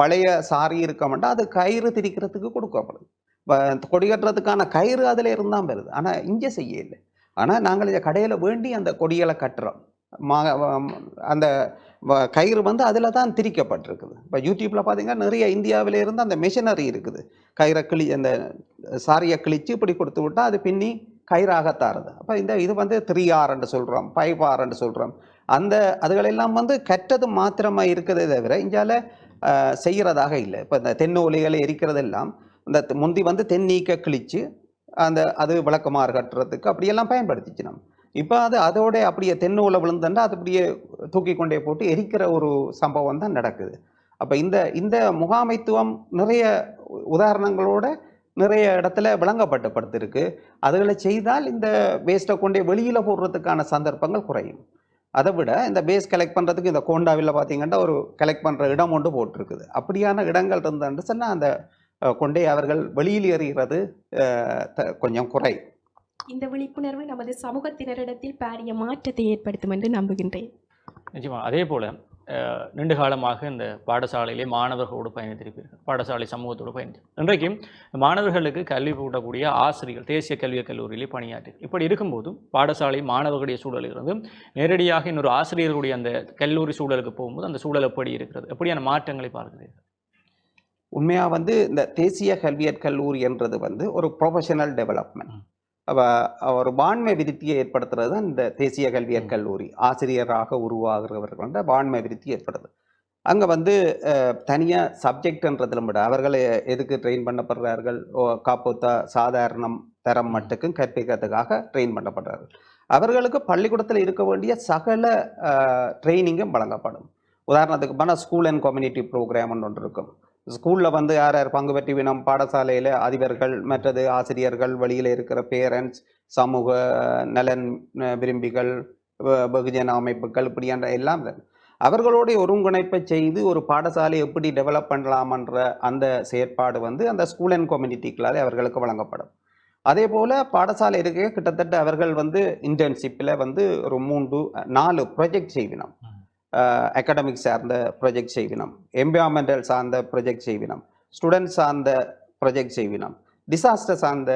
[SPEAKER 2] பழைய சாரி இருக்க மாட்டோம், அது கயிறு திரிக்கிறதுக்கு கொடுக்கப்படுது. இப்போ கொடி கட்டுறதுக்கான கயிறு அதில் இருந்தால் வருது. ஆனால் இங்கே செய்ய இல்லை. ஆனால் நாங்கள் இதை கடையில் வேண்டி அந்த கொடிகளை கட்டுறோம். அந்த கயிறு வந்து அதில் தான் திரிக்கப்பட்டிருக்குது. இப்போ யூடியூப்பில் பார்த்தீங்கன்னா நிறைய இந்தியாவில இருந்து அந்த மிஷினரி இருக்குது. கயிறை அந்த சாரியை கிழிச்சு இப்படி கொடுத்து விட்டால் அது பின்னி கயிறாக தாருது. அப்போ இது வந்து 3R சொல்கிறோம், 5R சொல்கிறோம். அதுகளெல்லாம் வந்து கற்றது மாத்திரமாக இருக்கிறதே தவிர இந்தியாவில் செய்கிறதாக இல்லை. இப்போ இந்த தென்னோலைகளை எரிக்கிறதெல்லாம் இந்த முந்தி வந்து தென்னீக்க கிழிச்சு அது விளக்கமாறு கட்டுறதுக்கு அப்படியெல்லாம் பயன்படுத்திச்சு. நம்ம இப்போ அதோட அப்படியே தென்னூலை விழுந்தா அது அப்படியே தூக்கி கொண்டே போட்டு எரிக்கிற ஒரு சம்பவம் தான் நடக்குது. அப்போ இந்த முகாமைத்துவம் நிறைய உதாரணங்களோட நிறைய இடத்துல விளங்கப்பட்டுருக்கு. அதுகளை செய்தால் இந்த வேஸ்ட்டை கொண்டே வெளியில் போடுறதுக்கான சந்தர்ப்பங்கள் குறையும். அதை விட இந்த வேஸ்ட் கலெக்ட் பண்ணுறதுக்கு இந்த கோண்டாவில் பார்த்தீங்கன்னா ஒரு கலெக்ட் பண்ணுற இடம் ஒன்று போட்டிருக்குது. அப்படியான இடங்கள் இருந்தான்னு சொன்னால் அந்த கொண்டே அவர்கள் வெளியில் எறிகிறது கொஞ்சம் குறை.
[SPEAKER 4] இந்த விழிப்புணர்வு நமது சமூகத்தினரிடத்தில் பாரிய மாற்றத்தை ஏற்படுத்தும் என்று நம்புகின்றேன்.
[SPEAKER 1] நிச்சயமா. அதே போல நீண்ட காலமாக இந்த பாடசாலையிலே மாணவர்களோடு பயணித்திருப்பீர்கள், பாடசாலை சமூகத்தோடு பயணித்திருப்பீர்கள். இன்றைக்கும் மாணவர்களுக்கு கல்வி கூட்டக்கூடிய ஆசிரியர்கள் தேசிய கல்விக் கல்லூரியிலே பணியாற்றி இப்படி இருக்கும்போதும் பாடசாலை மாணவர்களுடைய சூழலிலிருந்து நேரடியாக இன்னொரு ஆசிரியர்களுடைய அந்த கல்லூரி சூழலுக்கு போகும்போது அந்த சூழல் எப்படி இருக்கிறது, எப்படியான மாற்றங்களை பார்க்கிறீர்கள்?
[SPEAKER 2] உண்மையாக வந்து இந்த தேசிய கல்வியற் கல்லூரி என்றது வந்து ஒரு ப்ரொஃபஷனல் டெவலப்மெண்ட், ஒரு பான்மை விருத்தியை ஏற்படுத்துறது தான் இந்த தேசிய கல்வியற் கல்லூரி. ஆசிரியராக உருவாகிறவர்கள் வந்து பான்மை விருத்தி ஏற்படுது. அங்கே வந்து தனியாக சப்ஜெக்ட்ன்றதிலும் விட அவர்களை எதுக்கு ட்ரெயின் பண்ணப்படுறார்கள், காப்போத்தா சாதாரணம் தரம் மட்டுக்கும் கற்பிக்கிறதுக்காக ட்ரெயின் பண்ணப்படுறார்கள். அவர்களுக்கு பள்ளிக்கூடத்தில் இருக்க வேண்டிய சகல ட்ரைனிங்கும் வழங்கப்படும். உதாரணத்துக்கு பண்ணால் ஸ்கூல் அண்ட் கம்யூனிட்டி ப்ரோக்ராம் ஒன்று இருக்கும். ஸ்கூலில் வந்து யார் யார் பங்கு பெற்றி வினம், பாடசாலையில் அதிபர்கள், மற்றது ஆசிரியர்கள், வெளியில் இருக்கிற பேரண்ட்ஸ், சமூக நலன் விரும்பிகள், வெகுஜன அமைப்புகள் இப்படியான எல்லாம் அவர்களுடைய ஒருங்கிணைப்பை செய்து ஒரு பாடசாலை எப்படி டெவலப் பண்ணலாமன்ற அந்த செயற்பாடு வந்து அந்த ஸ்கூல் அண்ட் கம்யூனிட்டிகளால் அவர்களுக்கு வழங்கப்படும். அதே போல் பாடசாலை இருக்க கிட்டத்தட்ட அவர்கள் வந்து இன்டர்ன்ஷிப்பில் வந்து ஒரு 3-4 ப்ராஜெக்ட் செய்வினோம். அகாடமிக் சார்ந்த ப்ராஜெக்ட் செய்வினோம், என்விரான்மெண்டல் சார்ந்த ப்ராஜெக்ட் செய்வினோம், ஸ்டூடெண்ட் சார்ந்த ப்ராஜெக்ட் செய்வினோம், டிசாஸ்டர் சார்ந்த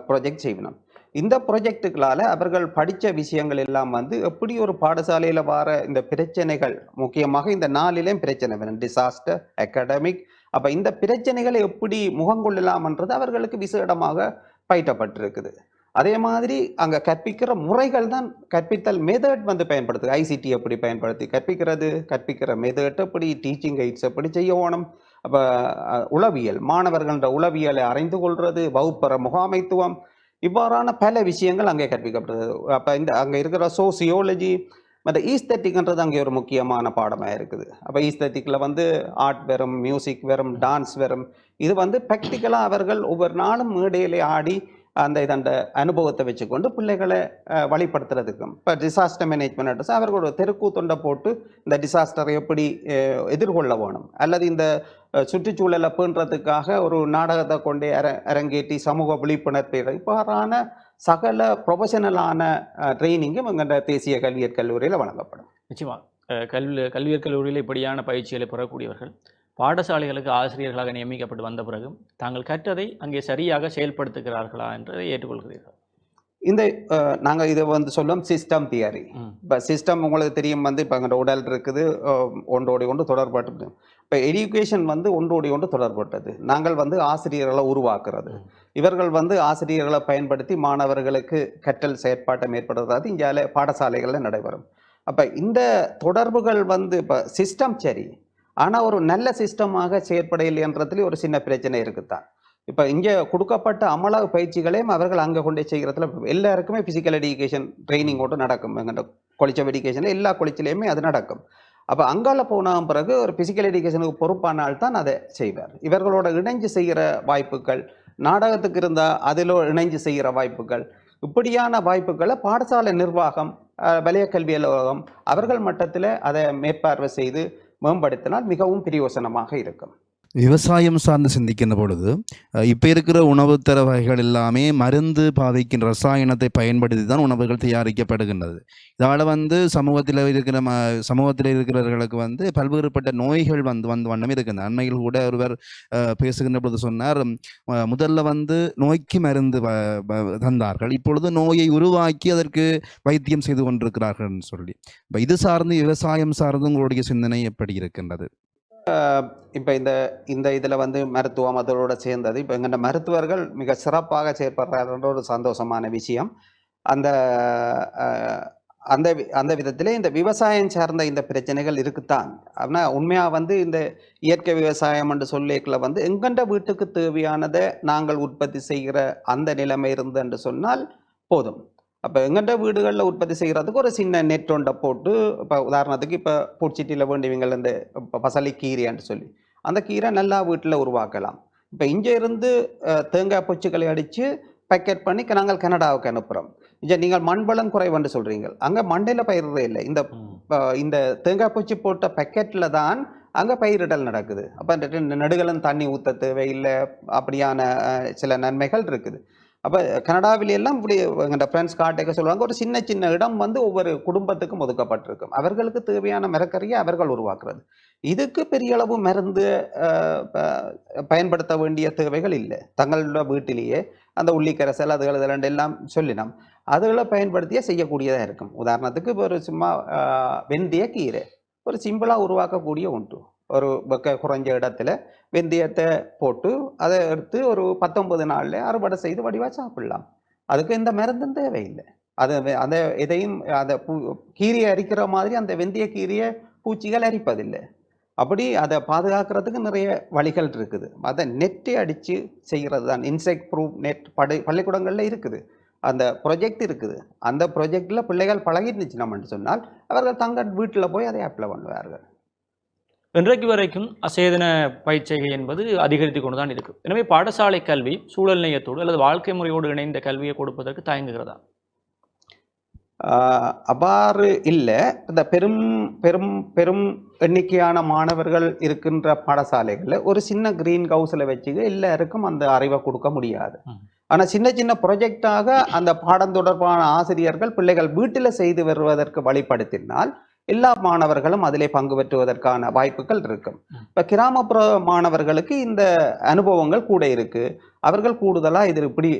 [SPEAKER 2] ப்ராஜெக்ட் செய்வினோம். இந்த ப்ராஜெக்டுகளால் அவர்கள் படித்த விஷயங்கள் எல்லாம் வந்து எப்படி ஒரு பாடசாலையில் வர இந்த பிரச்சனைகள், முக்கியமாக இந்த 4லேயும் பிரச்சனை வேணும், டிசாஸ்டர், அகாடமிக். அப்போ இந்த பிரச்சனைகளை எப்படி முகங்கொள்ளலாம்ன்றது அவர்களுக்கு விசேடமாக பயிற்றப்பட்டிருக்குது. அதே மாதிரி அங்கே கற்பிக்கிற முறைகள் தான், கற்பித்தல் மெத்தட் வந்து பயன்படுத்துது. ஐசிடி எப்படி பயன்படுத்தி கற்பிக்கிற மெத்தட் எப்படி, டீச்சிங் எய்ட்ஸ் எப்படி செய்யணும். அப்போ உளவியல், மாணவர்கள உளவியலை அறிந்து கொள்வது, வகுப்பற முகாமைத்துவம், இவ்வாறான பல விஷயங்கள் அங்கே கற்பிக்கப்படுது. அப்போ அங்கே இருக்கிற சோசியோலஜி மற்ற ஈஸ்தட்டிக்ன்றது அங்கே ஒரு முக்கியமான பாடமாக இருக்குது. அப்போ ஈஸ்தட்டிக்கில் வந்து ஆர்ட் வரும், மியூசிக் வரும், டான்ஸ் வரும். இது வந்து ப்ராக்டிக்கலாக அவர்கள் ஒவ்வொரு நாளும் மேடையிலே ஆடி அந்த அனுபவத்தை வச்சுக்கொண்டு பிள்ளைகளை வழிபடுத்துறதுக்கும். இப்போ டிசாஸ்டர் மேனேஜ்மெண்ட் அவர்களோட தெருக்கூத்தொண்டை போட்டு இந்த டிசாஸ்டரை எப்படி எதிர்கொள்ள வேணும், அல்லது இந்த சுற்றுச்சூழலை பேணுறதுக்காக ஒரு நாடகத்தை கொண்டே அரங்கேற்றி சமூக விழிப்புணர்வு, இவ்வாறான சகல ப்ரொஃபஷனலான ட்ரைனிங்கும் எங்கள் தேசிய கல்வியற் கல்லூரியில் வழங்கப்படும்.
[SPEAKER 1] நிச்சயமாக கல்வியற் கல்லூரியில் இப்படியான பயிற்சிகளை பெறக்கூடியவர்கள் பாடசாலைகளுக்கு ஆசிரியர்களாக நியமிக்கப்பட்டு வந்த பிறகு தாங்கள் கற்றதை அங்கே சரியாக செயல்படுத்துகிறார்களா என்றதை ஏற்றுக்கொள்கிறீர்கள்?
[SPEAKER 2] இந்த நாங்கள் இதை வந்து சொல்லுவோம் சிஸ்டம் தியரி. இப்போ சிஸ்டம் உங்களுக்கு தெரியும் வந்து இப்போ எங்கள் உடல் இருக்குது, ஒன்றோடி ஒன்று தொடர்பட்டு. இப்போ எஜுகேஷன் வந்து ஒன்றோடி ஒன்று தொடர்பட்டது. நாங்கள் வந்து ஆசிரியர்களை உருவாக்குறது, இவர்கள் வந்து ஆசிரியர்களை பயன்படுத்தி மாணவர்களுக்கு கற்றல் செயற்பாட்டை மேற்படுத்துறது இங்கே பாடசாலைகளில் நடைபெறும். அப்போ இந்த தொடர்புகள் வந்து இப்போ சிஸ்டம் சரி, ஆனால் ஒரு நல்ல சிஸ்டமாக செயற்படையில்லைன்றதுல ஒரு சின்ன பிரச்சனை இருக்குதான். இப்போ இங்கே கொடுக்கப்பட்ட அமல பயிற்சிகளையும் அவர்கள் அங்கே கொண்டே செய்கிறதுல எல்லாருக்குமே ஃபிசிக்கல் எஜுகேஷன் ட்ரைனிங்கோடு நடக்கும். எங்கள்கிட்ட கொலிச்ச எஜுகேஷனில் எல்லா கொலிச்சிலையுமே அது நடக்கும். அப்போ அங்கால போன பிறகு ஒரு ஃபிசிக்கல் எஜுகேஷனுக்கு பொறுப்பானால் தான் அதை செய்வார். இவர்களோட இணைஞ்சு செய்கிற வாய்ப்புகள், நாடகத்துக்கு இருந்தால் அதில் இணைஞ்சு செய்கிற வாய்ப்புகள், இப்படியான வாய்ப்புகளை பாடசாலை நிர்வாகம், வலய கல்வி அலுவலகம் அவர்கள் மட்டத்தில் அதை மேற்பார்வை செய்து மேம்படுத்தினால் மிகவும் பிரயோசனமாக இருக்கும்.
[SPEAKER 3] விவசாயம் சார்ந்து சிந்திக்கின்ற பொழுது இப்போ இருக்கிற உணவுத்தர வகைகள் எல்லாமே மருந்து பாவிக்கின்ற ரசாயனத்தை பயன்படுத்தி தான் உணவுகள் தயாரிக்கப்படுகின்றது. இதால் வந்து சமூகத்தில் இருக்கிறவர்களுக்கு வந்து பல்வேறுபட்ட நோய்கள் வந்து வண்ணம் இருக்குது. அண்மையில் கூட ஒருவர் பேசுகின்ற பொழுது சொன்னார், முதல்ல வந்து நோய்க்கு மருந்து தந்தார்கள், இப்பொழுது நோயை உருவாக்கி அதற்கு வைத்தியம் செய்து கொண்டிருக்கிறார்கள் சொல்லி. இப்போ இது சார்ந்து விவசாயம் சார்ந்து உங்களுடைய சிந்தனை எப்படி இருக்கின்றது?
[SPEAKER 2] இப்போ இந்த இதில் வந்து மருத்துவம் அதோட சேர்ந்தது. இப்போ எங்கள் மருத்துவர்கள் மிக சிறப்பாக செயற்படுறாருன்ற ஒரு சந்தோஷமான விஷயம். அந்த அந்த அந்த விதத்திலே இந்த விவசாயம் சார்ந்த இந்த பிரச்சனைகள் இருக்குத்தான். ஆனால் உண்மையாக வந்து இந்த இயற்கை விவசாயம் என்று சொல்லிக்கல வந்து எங்கண்ட வீட்டுக்கு தேவையானதை நாங்கள் உற்பத்தி செய்கிற அந்த நிலைமை இருந்து என்று சொன்னால் போதும். அப்போ எங்கள்கிட்ட வீடுகளில் உற்பத்தி செய்கிறதுக்கு ஒரு சின்ன நெட் ஒன்றை போட்டு, இப்போ உதாரணத்துக்கு இப்போ பூச்சிட்டியில் வேண்டியவங்கள் இந்த இப்போ பசலி கீரைன்னு சொல்லி அந்த கீரை நல்லா வீட்டில் உருவாக்கலாம். இப்போ இங்கே இருந்து தேங்காய் பூச்சிகளை அடித்து பேக்கெட் பண்ணி நாங்கள் கனடாவுக்கு அனுப்புகிறோம். இங்கே நீங்கள் மண்வளம் குறைவுன்னு சொல்கிறீங்க, அங்கே மண்டையில் பயிரிடவே இல்லை. இந்த தேங்காய் பூச்சி போட்ட பேக்கெட்டில் தான் அங்கே பயிரிடல் நடக்குது. அப்போ நெடுகளும் தண்ணி ஊற்ற தேவையில்லை, அப்படியான சில நன்மைகள் இருக்குது. அப்போ கனடாவிலெல்லாம் இப்படி எங்கள் ஃப்ரெண்ட்ஸ் காட்டேக்க சொல்லுவாங்க, ஒரு சின்ன சின்ன இடம் வந்து ஒவ்வொரு குடும்பத்துக்கும் ஒதுக்கப்பட்டிருக்கும். அவர்களுக்கு தேவையான மரக்கறியை அவர்கள் உருவாக்குறது. இதுக்கு பெரிய அளவு மருந்து பயன்படுத்த வேண்டிய தேவைகள் இல்லை. தங்களோட வீட்டிலேயே அந்த உள்ளிக்கரசல் அதுகள் இதெல்லாம் எல்லாம் சொல்லினோம், அதுகளை பயன்படுத்தியே செய்யக்கூடியதாக இருக்கும். உதாரணத்துக்கு இப்போ ஒரு சும்மா வெந்தய கீரை ஒரு சிம்பிளாக உருவாக்கக்கூடிய ஒன்று. ஒரு குறைஞ்ச இடத்துல வெந்தயத்தை போட்டு அதை எடுத்து ஒரு 19 நாளில் அறுவடை செய்து வடிவாக சாப்பிடலாம். அதுக்கு எந்த மருந்தும் தேவையில்லை. அந்த இதையும் அதை கீரையை அரிக்கிற மாதிரி அந்த வெந்தய கீரையை பூச்சிகள் அரிப்பதில்லை. அப்படி அதை பாதுகாக்கிறதுக்கு நிறைய வழிகள் இருக்குது. அதை நெட்டை அடித்து செய்கிறது தான் இன்செக்ட் ப்ரூஃப் நெட் பள்ளிக்கூடங்களில் இருக்குது. அந்த ப்ரொஜெக்ட் இருக்குது. அந்த ப்ரொஜெக்டில் பிள்ளைகள் பழகிருந்துச்சு நம்மன்னு சொன்னால் அவர்கள் தங்கள் வீட்டில் போய் அதை அப்ளை பண்ணுவார்கள்.
[SPEAKER 1] இன்றைக்கு வரைக்கும் அசேதன பயிற்சிகை என்பது அதிகரித்து கொண்டு தான் இருக்குது. எனவே பாடசாலை கல்வி சூழல் நிலையத்தோடு அல்லது வாழ்க்கை முறையோடு இணைந்த கல்வியை கொடுப்பதற்கு தயங்குகிறதா?
[SPEAKER 2] அவ்வாறு இல்லை. இந்த பெரும் பெரும் பெரும் எண்ணிக்கையான மாணவர்கள் இருக்கின்ற பாடசாலைகளில் ஒரு சின்ன கிரீன் ஹவுஸில் வச்சு எல்லாருக்கும் அந்த அறிவை கொடுக்க முடியாது. ஆனால் சின்ன சின்ன ப்ரொஜெக்டாக அந்த பாடம் தொடர்பான ஆசிரியர்கள் பிள்ளைகள் வீட்டில் செய்து வருவதற்கு வழிப்படுத்தினால் எல்லா மாணவர்களும் அதிலே பங்கு பெற்றுவதற்கான வாய்ப்புகள் இருக்கும். இப்போ கிராமப்புற மாணவர்களுக்கு இந்த அனுபவங்கள் கூட இருக்கு. அவர்கள் கூடுதலாக இதில் இப்படி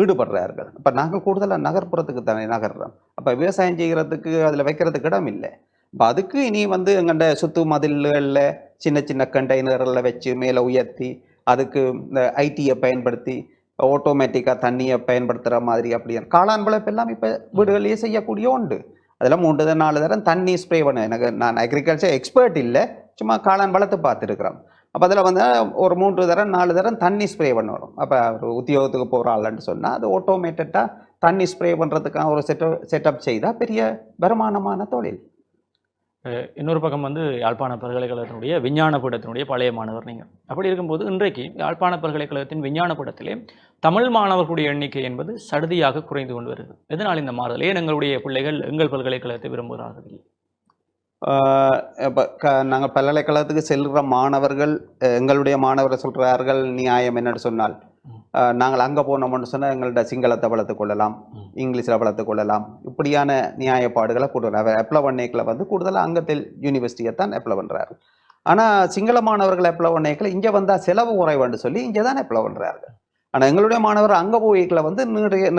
[SPEAKER 2] ஈடுபடுறார்கள். இப்போ நாங்கள் கூடுதலாக நகர்ப்புறத்துக்கு தானே நகர்றோம். அப்போ விவசாயம் செய்கிறதுக்கு அதில் வைக்கிறதுக்கு இடம் இல்லை. இப்போ அதுக்கு இனி வந்து எங்கள்ட சுத்து மதில்களில் சின்ன சின்ன கண்டெய்னரில் வச்சு மேலே உயர்த்தி அதுக்கு இந்த ஐடியை பயன்படுத்தி ஆட்டோமேட்டிக்காக தண்ணியை பயன்படுத்துகிற மாதிரி அப்படி காளான் வளர்ப்பு எல்லாம் இப்போ வீடுகளிலேயே செய்யக்கூடிய உண்டு. அதெல்லாம் 3 தரம் 4 தரம் தண்ணி ஸ்ப்ரே பண்ண நான் அக்ரிகல்ச்சர் எக்ஸ்பர்ட் இல்லை, சும்மா காளான் வளர்த்து பார்த்துருக்குறோம். அப்போ அதில் வந்து ஒரு 3 தரம் 4 தரம் தண்ணி ஸ்ப்ரே பண்ணணும். அப்போ ஒரு உத்தியோகத்துக்கு போகிற ஆளுன்னு சொன்னால் அது ஆட்டோமேட்டடாக தண்ணி ஸ்ப்ரே பண்ணுறதுக்கான ஒரு செட்டப் செய்தால் பெரிய வருமானமான தொழில்.
[SPEAKER 1] இன்னொரு பக்கம் வந்து யாழ்ப்பாண பல்கலைக்கழகத்தினுடைய விஞ்ஞான பீடத்தினுடைய பழைய மாணவர் நீங்கள். அப்படி இருக்கும்போது இன்றைக்கு யாழ்ப்பாண பல்கலைக்கழகத்தின் விஞ்ஞான பீடத்திலே தமிழ் மாணவர்களுடைய எண்ணிக்கை என்பது சடுதியாக குறைந்து கொண்டு வருகிறது. எதனால் இந்த மாறுதல்? ஏன் எங்களுடைய பிள்ளைகள் எங்கள் பல்கலைக்கழகத்தை விரும்புகிறார்கள்?
[SPEAKER 2] இப்போ நாங்கள் பல்கலைக்கழகத்துக்கு செல்கிற மாணவர்கள் எங்களுடைய மாணவர்கள் சொல்கிறார்கள் நியாயம் என்னன்னு சொன்னால், நாங்கள் அங்கே போனோம்னு சொன்னால் எங்கள்கிட்ட சிங்களத்தை வளர்த்து கொள்ளலாம், இங்கிலீஷில் வளர்த்து கொள்ளலாம், இப்படியான நியாயப்பாடுகளை கூடுதல் அப்ளை பண்ணிக்கல வந்து கூடுதலாக அங்கத்தில் யூனிவர்சிட்டியை தான் அப்ளை பண்ணுறாரு. ஆனால் சிங்கள மாணவர்கள் அப்ளை பண்ணிக்கல இங்கே வந்தால் செலவு குறைவுன்னு சொல்லி இங்கே தான் அப்ளை பண்ணுறாரு. ஆனால் எங்களுடைய மாணவர் அங்கே போய்க்கல வந்து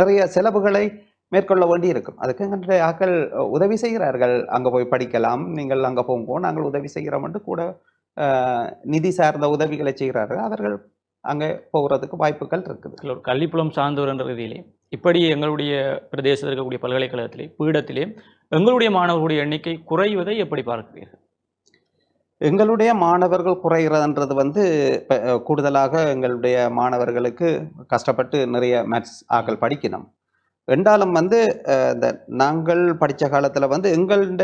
[SPEAKER 2] நிறைய செலவுகளை மேற்கொள்ள வேண்டி இருக்கும். அதுக்கு எங்களுடைய ஆக்கள் உதவி செய்கிறார்கள். அங்கே போய் படிக்கலாம், நீங்கள் அங்கே போங்கோ, நாங்கள் உதவி செய்கிறோம் என்று கூட நிதி சார்ந்த உதவிகளை செய்கிறார்கள். அவர்கள் அங்கே போகிறதுக்கு வாய்ப்புகள் இருக்குது.
[SPEAKER 1] ஒரு கல்விப்புலம் சார்ந்தவர் என்ற ரீதியிலே இப்படி எங்களுடைய பிரதேசத்தில் இருக்கக்கூடிய பல்கலைக்கழகத்திலே பீடத்திலே எங்களுடைய மாணவர்களுடைய எண்ணிக்கை குறைவதை எப்படி பார்க்கிறீர்கள்?
[SPEAKER 2] எங்களுடைய மாணவர்கள் குறைகிறதுன்றது வந்து கூடுதலாக எங்களுடைய மாணவர்களுக்கு கஷ்டப்பட்டு நிறைய மேத்ஸ் ஆக்கள் படிக்கணும். ரெண்டாலும் வந்து இந்த நாங்கள் படித்த காலத்தில் வந்து எங்கள்ட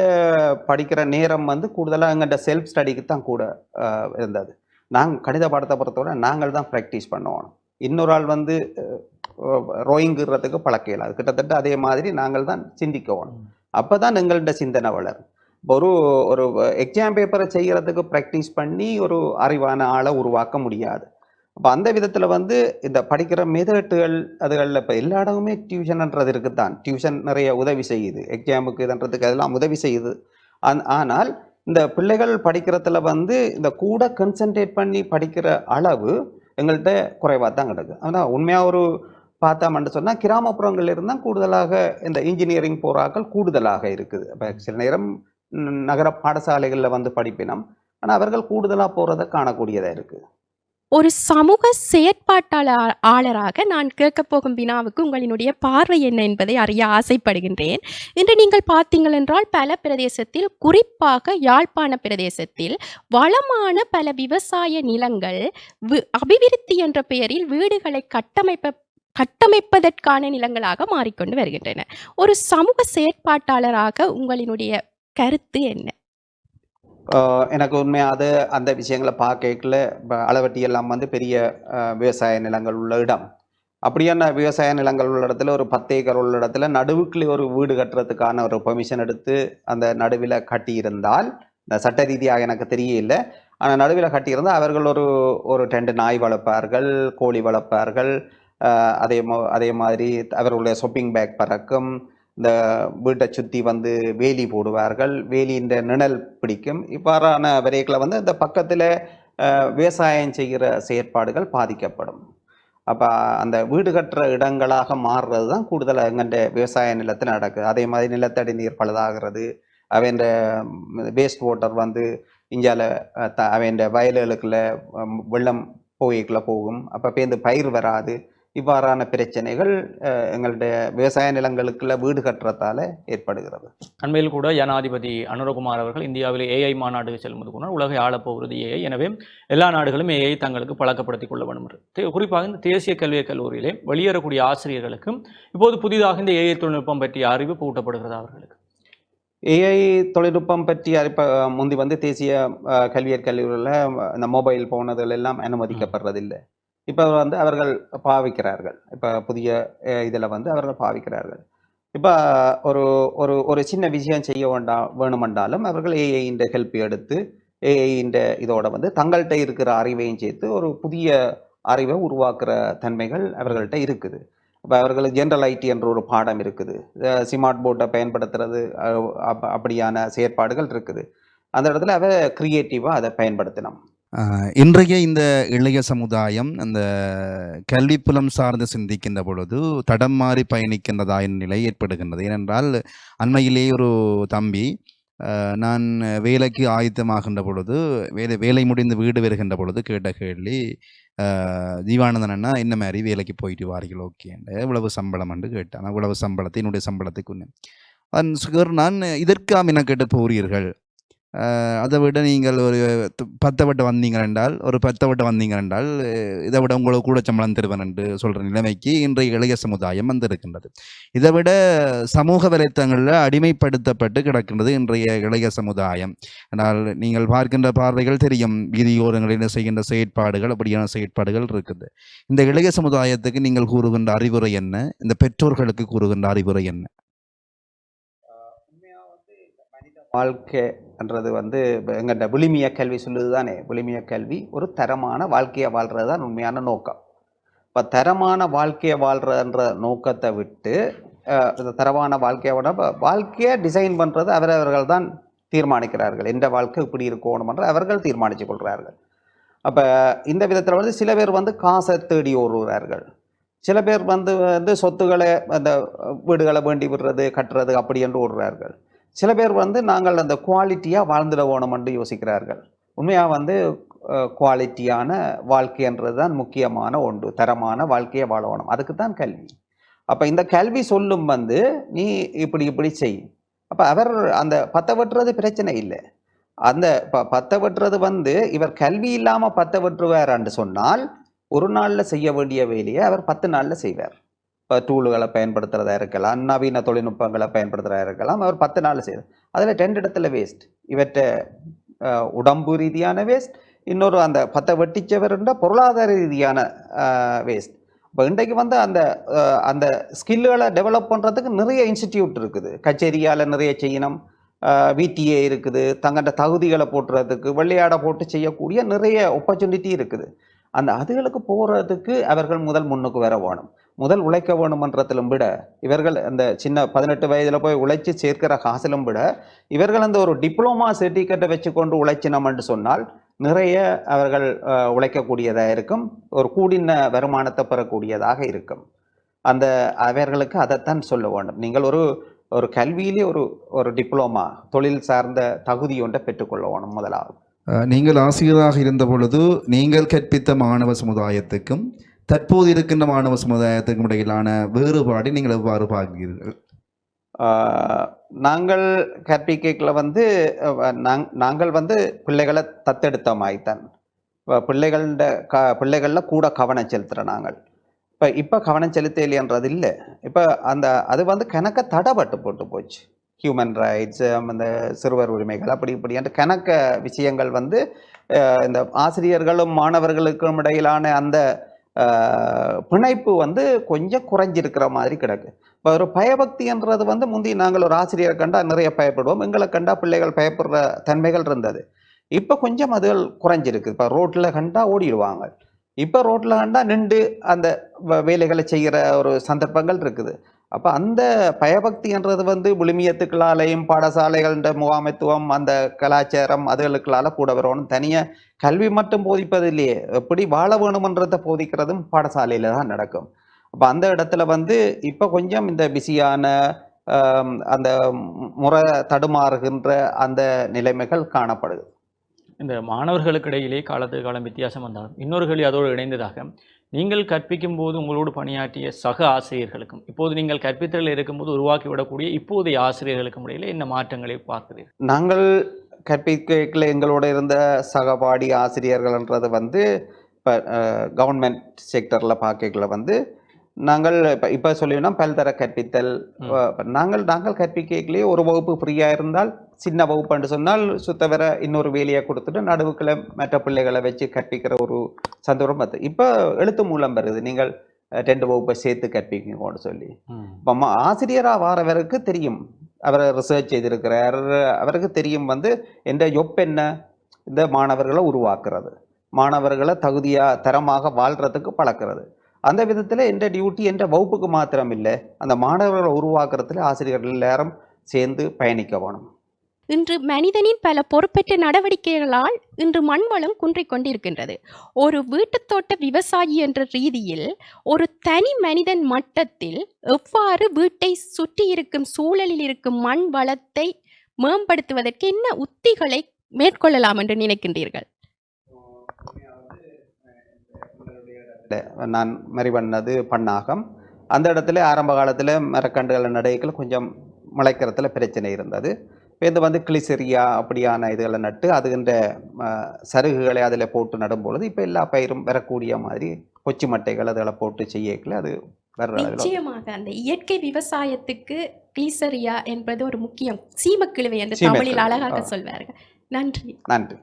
[SPEAKER 2] படிக்கிற நேரம் வந்து கூடுதலாக எங்கள்கிட்ட செல்ஃப் ஸ்டடிக்கு தான் கூட இருந்தது. நாங்கள் கணித பாடத்தை பொறுத்தவரை நாங்கள் தான் ப்ராக்டிஸ் பண்ணுவோம். இன்னொரு ஆள் வந்து ரோயிங்கிறதுக்கு பழக்கையில் அது கிட்டத்தட்ட அதே மாதிரி நாங்கள் தான் சிந்திக்கணும். அப்போ தான் எங்கள்கிட்ட சிந்தனை வளரும். ஒரு ஒரு எக்ஸாம் பேப்பரை செய்கிறதுக்கு ப்ராக்டிஸ் பண்ணி ஒரு அறிவான ஆளை உருவாக்க முடியாது. அப்போ அந்த விதத்தில் வந்து இந்த படிக்கிற மெதட்டுகள் அதுகளில் இப்போ எல்லா இடமுமே டியூஷன்ன்றது இருக்குதான். டியூஷன் நிறைய உதவி செய்யுது, எக்ஸாமுக்கு இதுன்றதுக்கு அதெல்லாம் உதவி செய்யுது. ஆனால் இந்த பிள்ளைகள் படிக்கிறதுல வந்து இந்த கூட கன்சன்ட்ரேட் பண்ணி படிக்கிற அளவு எங்கள்கிட்ட குறைவாக தான் கிடக்கு. ஆனால் உண்மையாக ஒரு பார்த்தோம்னு சொன்னால் கிராமப்புறங்களில் இருந்தால் கூடுதலாக இந்த இன்ஜினியரிங் போராக்கள் கூடுதலாக இருக்குது. இப்போ சில நேரம் நகர பாடசாலைகளில் வந்து படிப்பினம், ஆனால் அவர்கள் கூடுதலாக போகிறத காணக்கூடியதாக இருக்குது.
[SPEAKER 4] ஒரு சமூக செயற்பாட்டாளராக நான் கேட்கப் போகும் வினாவுக்கு உங்களினுடைய பார்வை என்ன என்பதை அறிய ஆசைப்படுகின்றேன். இன்று நீங்கள் பார்த்தீங்கள் என்றால் பல பிரதேசத்தில், குறிப்பாக யாழ்ப்பாண பிரதேசத்தில் வளமான பல விவசாய நிலங்கள் அபிவிருத்தி என்ற பெயரில் வீடுகளை கட்டமைப்பதற்கான நிலங்களாக மாறிக்கொண்டு வருகின்றன. ஒரு சமூக செயற்பாட்டாளராக உங்களினுடைய கருத்து என்ன?
[SPEAKER 2] எனக்கு உண்மையாக அந்த விஷயங்களை பார்க்கல. அளவட்டி எல்லாம் வந்து பெரிய விவசாய நிலங்கள் உள்ள இடம், அப்படியான விவசாய நிலங்கள் உள்ள இடத்துல ஒரு 10 ஏக்கர் உள்ள இடத்துல நடுவுக்குள்ளே ஒரு வீடு கட்டுறதுக்கான ஒரு பெர்மிஷன் எடுத்து அந்த நடுவில் கட்டியிருந்தால், இந்த சட்ட ரீதியாக எனக்கு தெரியல, ஆனால் நடுவில் கட்டியிருந்தால் அவர்கள் ஒரு 2 நாய் வளர்ப்பார்கள், கோழி வளர்ப்பார்கள், அதே மாதிரி அவர்களுடைய ஷாப்பிங் பேக் பறக்கும், இந்த வீட்டை சுற்றி வந்து வேலி போடுவார்கள், வேலியின் நிழல் பிடிக்கும். இவ்வாறான வரைகளை வந்து இந்த பக்கத்தில் விவசாயம் செய்கிற செயற்பாடுகள் பாதிக்கப்படும். அப்போ அந்த வீடு கட்டுற இடங்களாக மாறுறது தான் கூடுதலாக எங்கள்ட விவசாய நிலத்தில் நடக்குது. அதே மாதிரி நிலத்தடி நீர் பழுதாகிறது, அவன் வேஸ்ட் வாட்டர் வந்து இந்தியாவில் அவன் வயல்களுக்குள்ள வெள்ளம் போய்க்குள்ள போகும். அப்போ பேருந்து பயிர் வராது. இவ்வாறான பிரச்சனைகள் எங்களுடைய விவசாய நிலங்களுக்குள்ள வீடு கட்டுறதால ஏற்படுகிறது.
[SPEAKER 1] அண்மையில் கூட ஜனாதிபதி அனுரகுமார் அவர்கள் இந்தியாவில் ஏஐ மாநாட்டுக்கு செல்லும்போது கூட உலகை ஆளப்போகிறது ஏஐ, எனவே எல்லா நாடுகளும் ஏஐ தங்களுக்கு பழக்கப்படுத்திக் கொள்ள வேண்டும் என்று. குறிப்பாக இந்த தேசிய கல்விக் கல்லூரியிலே வெளியேறக்கூடிய ஆசிரியர்களுக்கும் இப்போது புதிதாக இந்த ஏஐ தொழில்நுட்பம் பற்றிய அறிவு பூட்டப்படுகிறது. அவர்களுக்கு
[SPEAKER 2] ஏஐ தொழில்நுட்பம் பற்றி முந்தி வந்து தேசிய கல்வியற் கல்லூரியில் இந்த மொபைல் போனதுகள் எல்லாம் அனுமதிக்கப்படுறதில்லை. இப்போ வந்து அவர்கள் பாவிக்கிறார்கள். இப்போ புதிய இதில் வந்து அவர்கள் பாவிக்கிறார்கள். இப்போ ஒரு ஒரு ஒரு சின்ன விஷயம் செய்ய வேணுமென்றாலும் அவர்கள் ஏஐயின் ஹெல்ப் எடுத்து ஏஐயின் இதோட வந்து தங்கள்கிட்ட இருக்கிற அறிவையும் சேர்த்து ஒரு புதிய அறிவை உருவாக்குற தன்மைகள் அவர்கள்ட்ட இருக்குது. இப்போ அவர்களுக்கு ஜென்ரல் ஐடி என்ற ஒரு பாடம் இருக்குது, ஸ்மார்ட் போர்ட்டை பயன்படுத்துறது, அப்படியான செயற்பாடுகள் இருக்குது. அந்த இடத்துல அவ கிரியேட்டிவாக அதை பயன்படுத்தினோம்.
[SPEAKER 3] இன்றைய இந்த இளைய சமுதாயம் அந்த கல்விப்புலம் சார்ந்து சிந்திக்கின்ற பொழுது தடம் மாறி பயணிக்கின்றதா என்ற நிலை ஏற்படுகின்றது. ஏனென்றால் அண்மையிலேயே ஒரு தம்பி நான் வேலைக்கு ஆயத்தமாகின்ற பொழுது வேலை முடிந்து வீடு வருகின்ற பொழுது கேட்ட கேள்வி, ஜீவானந்தன் அண்ணா என்ன மாதிரி வேலைக்கு போயிட்டு வார்கள், ஓகே, இவ்வளவு சம்பளம் என்று கேட்டான். இவ்வளவு சம்பளத்தை என்னுடைய சம்பளத்துக்கு நான் இதற்காக என்ன கேட்டு போகிறீர்கள், அதை விட நீங்கள் ஒரு 10 வட்ட வந்தீங்க என்றால் இதை விட உங்களுக்கு கூட சம்பளம் தருவேன் என்று சொல்கிற நிலைமைக்கு இன்றைய இளைய சமுதாயம் வந்திருக்கின்றது. இதை விட சமூக வலைத்தளங்களில் அடிமைப்படுத்தப்பட்டு கிடக்கின்றது இன்றைய இளைய சமுதாயம். ஆனால் நீங்கள் பார்க்கின்ற பார்வைகள் தெரியும், வீதியோரங்களில் செய்கின்ற செயற்பாடுகள், அப்படியான செயற்பாடுகள் இருக்குது. இந்த இளைய சமுதாயத்துக்கு நீங்கள் கூறுகின்ற அறிவுரை என்ன, இந்த பெற்றோர்களுக்கு கூறுகின்ற அறிவுரை என்ன?
[SPEAKER 2] வாழ்க்கைன்றது வந்து எங்கள்கிட்ட விழுமிய கல்வி சொல்லுது தானே, விழுமிய கல்வி ஒரு தரமான வாழ்க்கையை வாழ்கிறது தான் உண்மையான நோக்கம். இப்போ தரமான வாழ்க்கையை வாழ்கிறன்ற நோக்கத்தை விட்டு இந்த தரமான வாழ்க்கையை டிசைன் பண்ணுறது அவரவர்கள் தான் தீர்மானிக்கிறார்கள். எந்த வாழ்க்கை இப்படி இருக்கணும்ன்ற அவர்கள் தீர்மானித்து கொள்கிறார்கள். அப்போ இந்த விதத்தில் வந்து சில பேர் வந்து காசை தேடி ஓடுகிறார்கள், சில பேர் வந்து சொத்துக்களை, அந்த வீடுகளை வேண்டி விடுறது கட்டுறது அப்படி என்று ஓடுகிறார்கள். சில பேர் வந்து நாங்கள் அந்த குவாலிட்டியாக வாழ்ந்துட வேணும் என்று யோசிக்கிறார்கள். உண்மையாக வந்து குவாலிட்டியான வாழ்க்கைன்றது தான் முக்கியமான ஒன்று. தரமான வாழ்க்கையை வாழணும், அதுக்கு தான் கல்வி. அப்போ இந்த கல்வி சொல்லும் வந்து நீ இப்படி செய். அப்போ அவர் அந்த பற்ற வெட்டுறது பிரச்சனை இல்லை. அந்த பற்ற வெட்டுறது வந்து இவர் கல்வி இல்லாமல் பற்ற வெட்டுவார்ன்னு சொன்னால் ஒரு நாளில் செய்ய வேண்டிய வேலையை அவர் 10 நாளில் செய்வார். இப்போ டூல்களை பயன்படுத்துகிறதா இருக்கலாம், நவீன தொழில்நுட்பங்களை பயன்படுத்துகிறதா இருக்கலாம், அவர் 10 நாள் செய்வார். அதில் 2 இடத்துல வேஸ்ட். இவற்றை உடம்பு ரீதியான வேஸ்ட், இன்னொரு அந்த பற்ற வெட்டிச்சவர்ன்ற பொருளாதார ரீதியான வேஸ்ட். இப்போ இன்றைக்கு வந்து அந்த ஸ்கில்லுகளை டெவலப் பண்ணுறதுக்கு நிறைய இன்ஸ்டிடியூட் இருக்குது. கச்சேரியால் நிறைய செய்யணும், விடிஏ இருக்குது, தங்கள்கிட்ட தகுதிகளை போட்டுறதுக்கு விளையாட போட்டு செய்யக்கூடிய நிறைய ஆப்பர்ச்சுனிட்டி இருக்குது. அதுகளுக்கு போகிறதுக்கு அவர்கள் முன்னுக்கு வர வேணும், முதல் உழைக்க வேணுமன்றதிலும் விட இவர்கள் அந்த சின்ன 18 வயதில் போய் உழைச்சி சேர்க்கிற காசிலும் விட இவர்கள் அந்த ஒரு டிப்ளமா சர்டிஃபிகேட்டை வச்சுக்கொண்டு உழைச்சினோம் என்று சொன்னால் நிறைய அவர்கள் உழைக்கக்கூடியதாக இருக்கும், ஒரு கூடின வருமானத்தை பெறக்கூடியதாக இருக்கும். அவர்களுக்கு அதைத்தான் சொல்ல வேண்டும். நீங்கள் ஒரு கல்வியிலே ஒரு டிப்ளமா தொழில் சார்ந்த தகுதி ஒன்றை பெற்றுக்கொள்ள வேணும். முதலாவது
[SPEAKER 3] நீங்கள் ஆசிரியராக இருந்த பொழுது நீங்கள் கற்பித்த மாணவ சமுதாயத்துக்கும் தற்போது இருக்கின்ற மாணவ சமுதாயத்துக்கும் இடையிலான வேறுபாடு நீங்கள் எவ்வாறு பார்க்கிறீர்கள்?
[SPEAKER 2] நாங்கள் கற்பிக்கல வந்து நாங்கள் வந்து பிள்ளைகளை தத்தெடுத்த மாதிரித்தான் பிள்ளைகளில் கூட கவனம் செலுத்துகிறோம். நாங்கள் இப்போ கவனம் செலுத்தலைன்றது இல்லை. இப்போ அது வந்து கணக்க தடைப்பட்டு போட்டு போச்சு. ஹியூமன் ரைட்ஸ், அந்த சிறுவர் உரிமைகள் இப்படி கணக்க விஷயங்கள் வந்து இந்த ஆசிரியர்களும் மாணவர்களுக்கும் இடையிலான அந்த பிணைப்பு வந்து கொஞ்சம் குறைஞ்சிருக்கிற மாதிரி கிடக்கு. இப்போ ஒரு பயபக்தின்றது வந்து முந்தி நாங்கள் ஒரு ஆசிரியரை கண்டா நிறைய பயப்படுவோம், எங்களை கண்டா பிள்ளைகள் பயப்படுற தன்மைகள் இருந்தது. இப்போ கொஞ்சம் அதுகள் குறைஞ்சிருக்கு. இப்போ ரோட்டில் கண்டா ஓடிடுவாங்க, இப்போ ரோட்டில் கண்டா நின்று அந்த வேலைகளை செய்கிற ஒரு சந்தர்ப்பங்கள் இருக்குது. அப்போ அந்த பயபக்தின்றது வந்து விழுமியத்துக்களாலையும் பாடசாலைகள முகாமைத்துவம் அந்த கலாச்சாரம் அதுகளுக்களால் கூட வரணும். தனியாக கல்வி மட்டும் போதிப்பது இல்லையே, எப்படி வாழ வேணுமன்றதை போதிக்கிறதும் பாடசாலையில் தான் நடக்கும். அப்போ அந்த இடத்துல வந்து இப்போ கொஞ்சம் இந்த பிஸியான அந்த முறை தடுமாறுகின்ற அந்த நிலைமைகள் காணப்படுது.
[SPEAKER 1] இந்த மாணவர்களுக்கு இடையிலே காலத்துக்கு காலம் வித்தியாசம் வந்தாலும் இன்னொரு கேள்வி அதோடு இணைந்ததாக, நீங்கள் கற்பிக்கும் போது உங்களோடு பணியாற்றிய சக ஆசிரியர்களுக்கும் இப்போது நீங்கள் கற்பித்தலில் இருக்கும்போது உருவாக்கிவிடக்கூடிய இப்போதைய ஆசிரியர்களுக்கும் இடையில என்ன மாற்றங்களை பார்க்கிறீர்கள்?
[SPEAKER 2] நாங்கள் கற்பிக்கல எங்களோட இருந்த சகபாடி ஆசிரியர்கள்ன்றது வந்து இப்போ கவர்மெண்ட் செக்டரில் பார்க்கல வந்து நாங்கள் இப்போ சொல்லினோம் பல்தர கற்பித்தல். நாங்கள் கற்பிக்கலையே ஒரு வகுப்பு ஃப்ரீயாக இருந்தால் சின்ன வகுப்புன்னு சொன்னால் சுத்தவர இன்னொரு வேலையை கொடுத்துட்டு நடுவுக்குள்ள மற்ற பிள்ளைகளை வச்சு கற்பிக்கிற ஒரு சந்தர்ப்பம் பார்த்து இப்போ எழுத்து மூலம் வருது. நீங்கள் 2 வகுப்பை சேர்த்து கற்பிக்கணும்னு சொல்லி. இப்போ ஆசிரியராக வாரவருக்கு தெரியும், அவர் ரிசர்ச் செய்திருக்கிறார், அவருக்கு தெரியும் வந்து எந்த ஜொப் என்ன, இந்த மாணவர்களை உருவாக்குறது, மாணவர்களை தகுதியாக தரமாக வாழ்கிறதுக்கு பழக்கிறது. அந்த விதத்தில் எந்த டியூட்டி எந்த வகுப்புக்கு மாத்திரம் இல்லை, அந்த மாணவர்களை உருவாக்குறதுல ஆசிரியர்கள் எல்லாரும் சேர்ந்து பயணிக்க வேணும்.
[SPEAKER 4] இன்று மனிதனின் பல பொறுப்பற்ற நடவடிக்கைகளால் இன்று மண்வளம் குன்றிக் கொண்டிருக்கின்றது. ஒரு வீட்டுத்தோட்ட விவசாயி என்ற ரீதியில் ஒரு தனி மனிதன் மட்டத்தில் எவ்வாறு வீட்டை சுற்றி இருக்கும் சூழலில் இருக்கும் மண் வளத்தை மேம்படுத்துவதற்கு என்ன உத்திகளை மேற்கொள்ளலாம் என்று நினைக்கின்றீர்கள்?
[SPEAKER 2] நான் மறி பண்ணது பண்ணாகம். அந்த இடத்துல ஆரம்ப காலத்தில் மரக்கண்டுகளை நடைகள் கொஞ்சம் முளைக்கிறதுல பிரச்சனை இருந்தது. இது வந்து கிளிசெரியா அப்படியான இதுகளை நட்டு அதுகின்ற சருகுகளை அதில் போட்டு நடும்பொழுது இப்போ எல்லா பயிரும் வரக்கூடிய மாதிரி கொச்சி மட்டைகள் அதில் போட்டு செய்யல அது வர்ற.
[SPEAKER 4] நிச்சயமாக அந்த இயற்கை விவசாயத்துக்கு கிளிசரியா என்பது ஒரு முக்கியம். சீமக்கிழவை என்று தமிழில் அழகாக சொல்வார்கள். நன்றி.
[SPEAKER 2] நன்றி.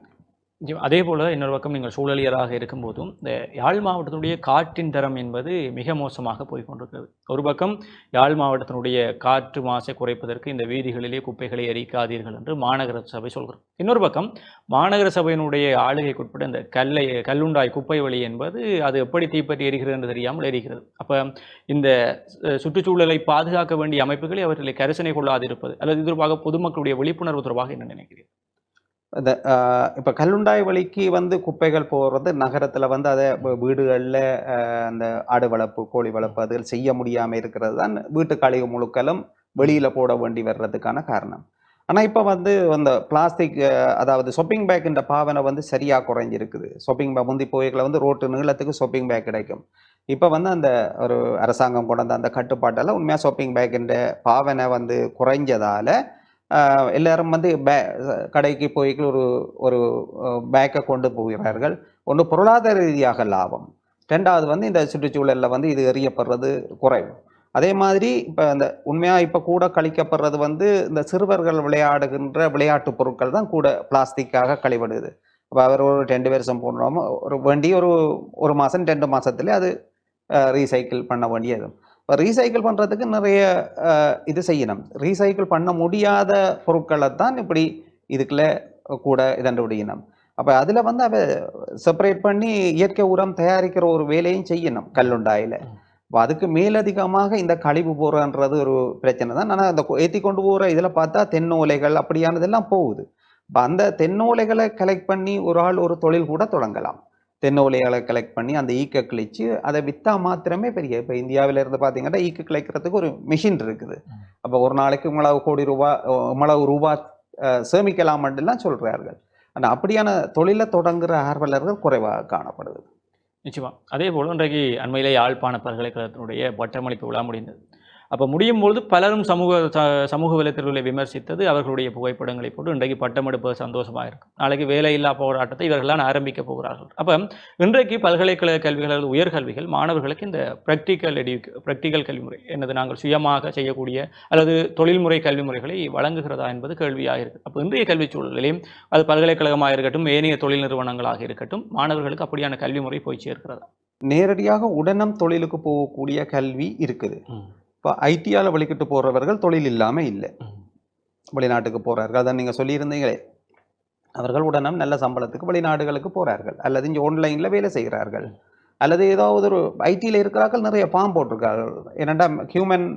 [SPEAKER 1] அதே போல் இன்னொரு பக்கம் நீங்கள் சூழலியராக இருக்கும்போதும் இந்த யாழ் மாவட்டத்தினுடைய காற்றின் தரம் என்பது மிக மோசமாக போய்கொண்டிருக்கிறது. ஒரு பக்கம் யாழ் மாவட்டத்தினுடைய காற்று மாசை குறைப்பதற்கு இந்த வீதிகளிலே குப்பைகளை எரிக்காதீர்கள் என்று மாநகர சபை சொல்கிறது. இன்னொரு பக்கம் மாநகர சபையினுடைய ஆளுகைக்குட்பட்ட இந்த கல்லுண்டாய் குப்பை வழி என்பது அது எப்படி தீப்பற்றி எரிகிறது என்று தெரியாமல் எரிகிறது. அப்போ இந்த சுற்றுச்சூழலை பாதுகாக்க வேண்டிய அமைப்புகளை அவர்களை கரிசனை கொள்ளாதிருப்பது அல்லது இது தொடர்பாக பொதுமக்களுடைய விழிப்புணர்வு தொடர்பாக என்ன நினைக்கிறீர்கள்?
[SPEAKER 2] இந்த இப்போ கல்லுண்டாய் வழிக்கு வந்து குப்பைகள் போகிறது நகரத்தில் வந்து அதை வீடுகளில் அந்த ஆடு வளர்ப்பு கோழி வளர்ப்பு அதுகள் செய்ய முடியாமல் இருக்கிறது தான் வீட்டு கழிவு முழுக்களும் வெளியில் போட வேண்டி வர்றதுக்கான காரணம். ஆனால் இப்போ வந்து அந்த பிளாஸ்டிக் அதாவது ஷாப்பிங் பேக்கின்ற பாவனை வந்து சரியாக குறைஞ்சிருக்குது. ஷாப்பிங் பேக் முந்தி போய்களை வந்து ரோட்டு நீளத்துக்கு ஷாப்பிங் பேக் கிடைக்கும். இப்போ வந்து அந்த ஒரு அரசாங்கம் கொண்டு வந்த அந்த கட்டுப்பாட்டால் உண்மையாக ஷாப்பிங் பேக்கின்ற பாவனை வந்து குறைஞ்சதால் எல்லாரும் வந்து கடைக்கு போய் ஒரு பேக்கை கொண்டு போகிறார்கள். ஒன்று பொருளாதார ரீதியாக லாபம், ரெண்டாவது வந்து இந்த சுற்றுச்சூழலில் வந்து இது எறியப்படுறது குறைவு. அதே மாதிரி இப்போ இந்த உண்மையாக இப்போ கூட கழிக்கப்படுறது வந்து இந்த சிறுவர்கள் விளையாடுகின்ற விளையாட்டு பொருட்கள் தான் கூட பிளாஸ்டிக்காக கழிவிடுது. அப்போ அவர் ஒரு 2 வருஷம் போடுறோமோ ஒரு வண்டி ஒரு மாதம் 2 மாதத்துலேயே அது ரீசைக்கிள் பண்ண வேண்டியது. இப்போ ரீசைக்கிள் பண்ணுறதுக்கு நிறைய இது செய்யணும். ரீசைக்கிள் பண்ண முடியாத பொருட்களை தான் இப்படி இதுக்குள்ளே கூட இதண்டு விடணும். அப்போ அதில் வந்து அவ செப்பரேட் பண்ணி இயற்கை உரம் தயாரிக்கிற ஒரு வேலையும் செய்யணும் கல்லுண்டாயில். இப்போ அதுக்கு மேலதிகமாக இந்த கழிவு போகிறன்றது ஒரு பிரச்சனை தான். ஆனால் அந்த ஏற்றி கொண்டு போகிற இதில் பார்த்தா தென்னோலைகள் அப்படியானதெல்லாம் போகுது. இப்போ அந்த தென்னோலைகளை கலெக்ட் பண்ணி ஒரு ஆள் ஒரு தொழில் கூட தொடங்கலாம். தென்னோலைகளை கலெக்ட் பண்ணி அந்த ஈக்க கிழிச்சு அதை விற்றா மாத்திரமே பெரிய. இப்போ இந்தியாவில் இருந்து பார்த்தீங்கன்னா ஈக்கு கிளைக்கிறதுக்கு ஒரு மிஷின் இருக்குது. அப்போ ஒரு நாளைக்கு இவ்வளவு ரூபா சேமிக்கலாம்லாம் சொல்கிறார்கள். ஆனால் அப்படியான தொழிலை தொடங்குகிற ஆர்வலர்கள் குறைவாக காணப்படுது.
[SPEAKER 1] நிச்சயமா. அதே போல் இன்றைக்கு அண்மையிலே யாழ்ப்பாண பல்கலைக்கழகத்தினுடைய பட்டமளிப்பு விழா முடிந்தது. அப்போ முடியும் பொழுது பலரும் சமூக வலைத்தளங்களை விமர்சித்தது அவர்களுடைய புகைப்படங்களை போட்டு இன்றைக்கு பட்டமெடுப்பது சந்தோஷமாக இருக்கும், நாளைக்கு வேலையில்லா போராட்டத்தை இவர்கள்லாம் ஆரம்பிக்க போகிறார்கள். அப்போ இன்றைக்கு பல்கலைக்கழக கல்விகள் அல்லது உயர்கல்விகள் மாணவர்களுக்கு இந்த ப்ராக்டிக்கல் கல்விமுறை என்னது நாங்கள் சுயமாக செய்யக்கூடிய அல்லது தொழில்முறை கல்விமுறைகளை வழங்குகிறதா என்பது கேள்வியாக இருக்குது. அப்போ இன்றைய கல்வி சூழலிலையும் அது பல்கலைக்கழகமாக இருக்கட்டும் ஏனைய தொழில் நிறுவனங்களாக இருக்கட்டும் மாணவர்களுக்கு அப்படியான கல்விமுறை போய் சேர்க்கிறதா?
[SPEAKER 2] நேரடியாக உடனம் தொழிலுக்கு போகக்கூடிய கல்வி இருக்குது. இப்போ ஐடியால் வழிகிட்டு போகிறவர்கள் தொழில் இல்லாமல் இல்லை, வெளிநாட்டுக்கு போகிறார்கள். அதை நீங்கள் சொல்லியிருந்தீங்களே, அவர்கள் உடனும் நல்ல சம்பளத்துக்கு வெளிநாடுகளுக்கு போகிறார்கள் அல்லது இங்கே ஆன்லைனில் வேலை செய்கிறார்கள் அல்லது ஏதாவது ஒரு ஐடியில் இருக்கிறார்கள். நிறைய ஃபார்ம் போட்டிருக்கார்கள். ஏன்னாண்டா ஹியூமன்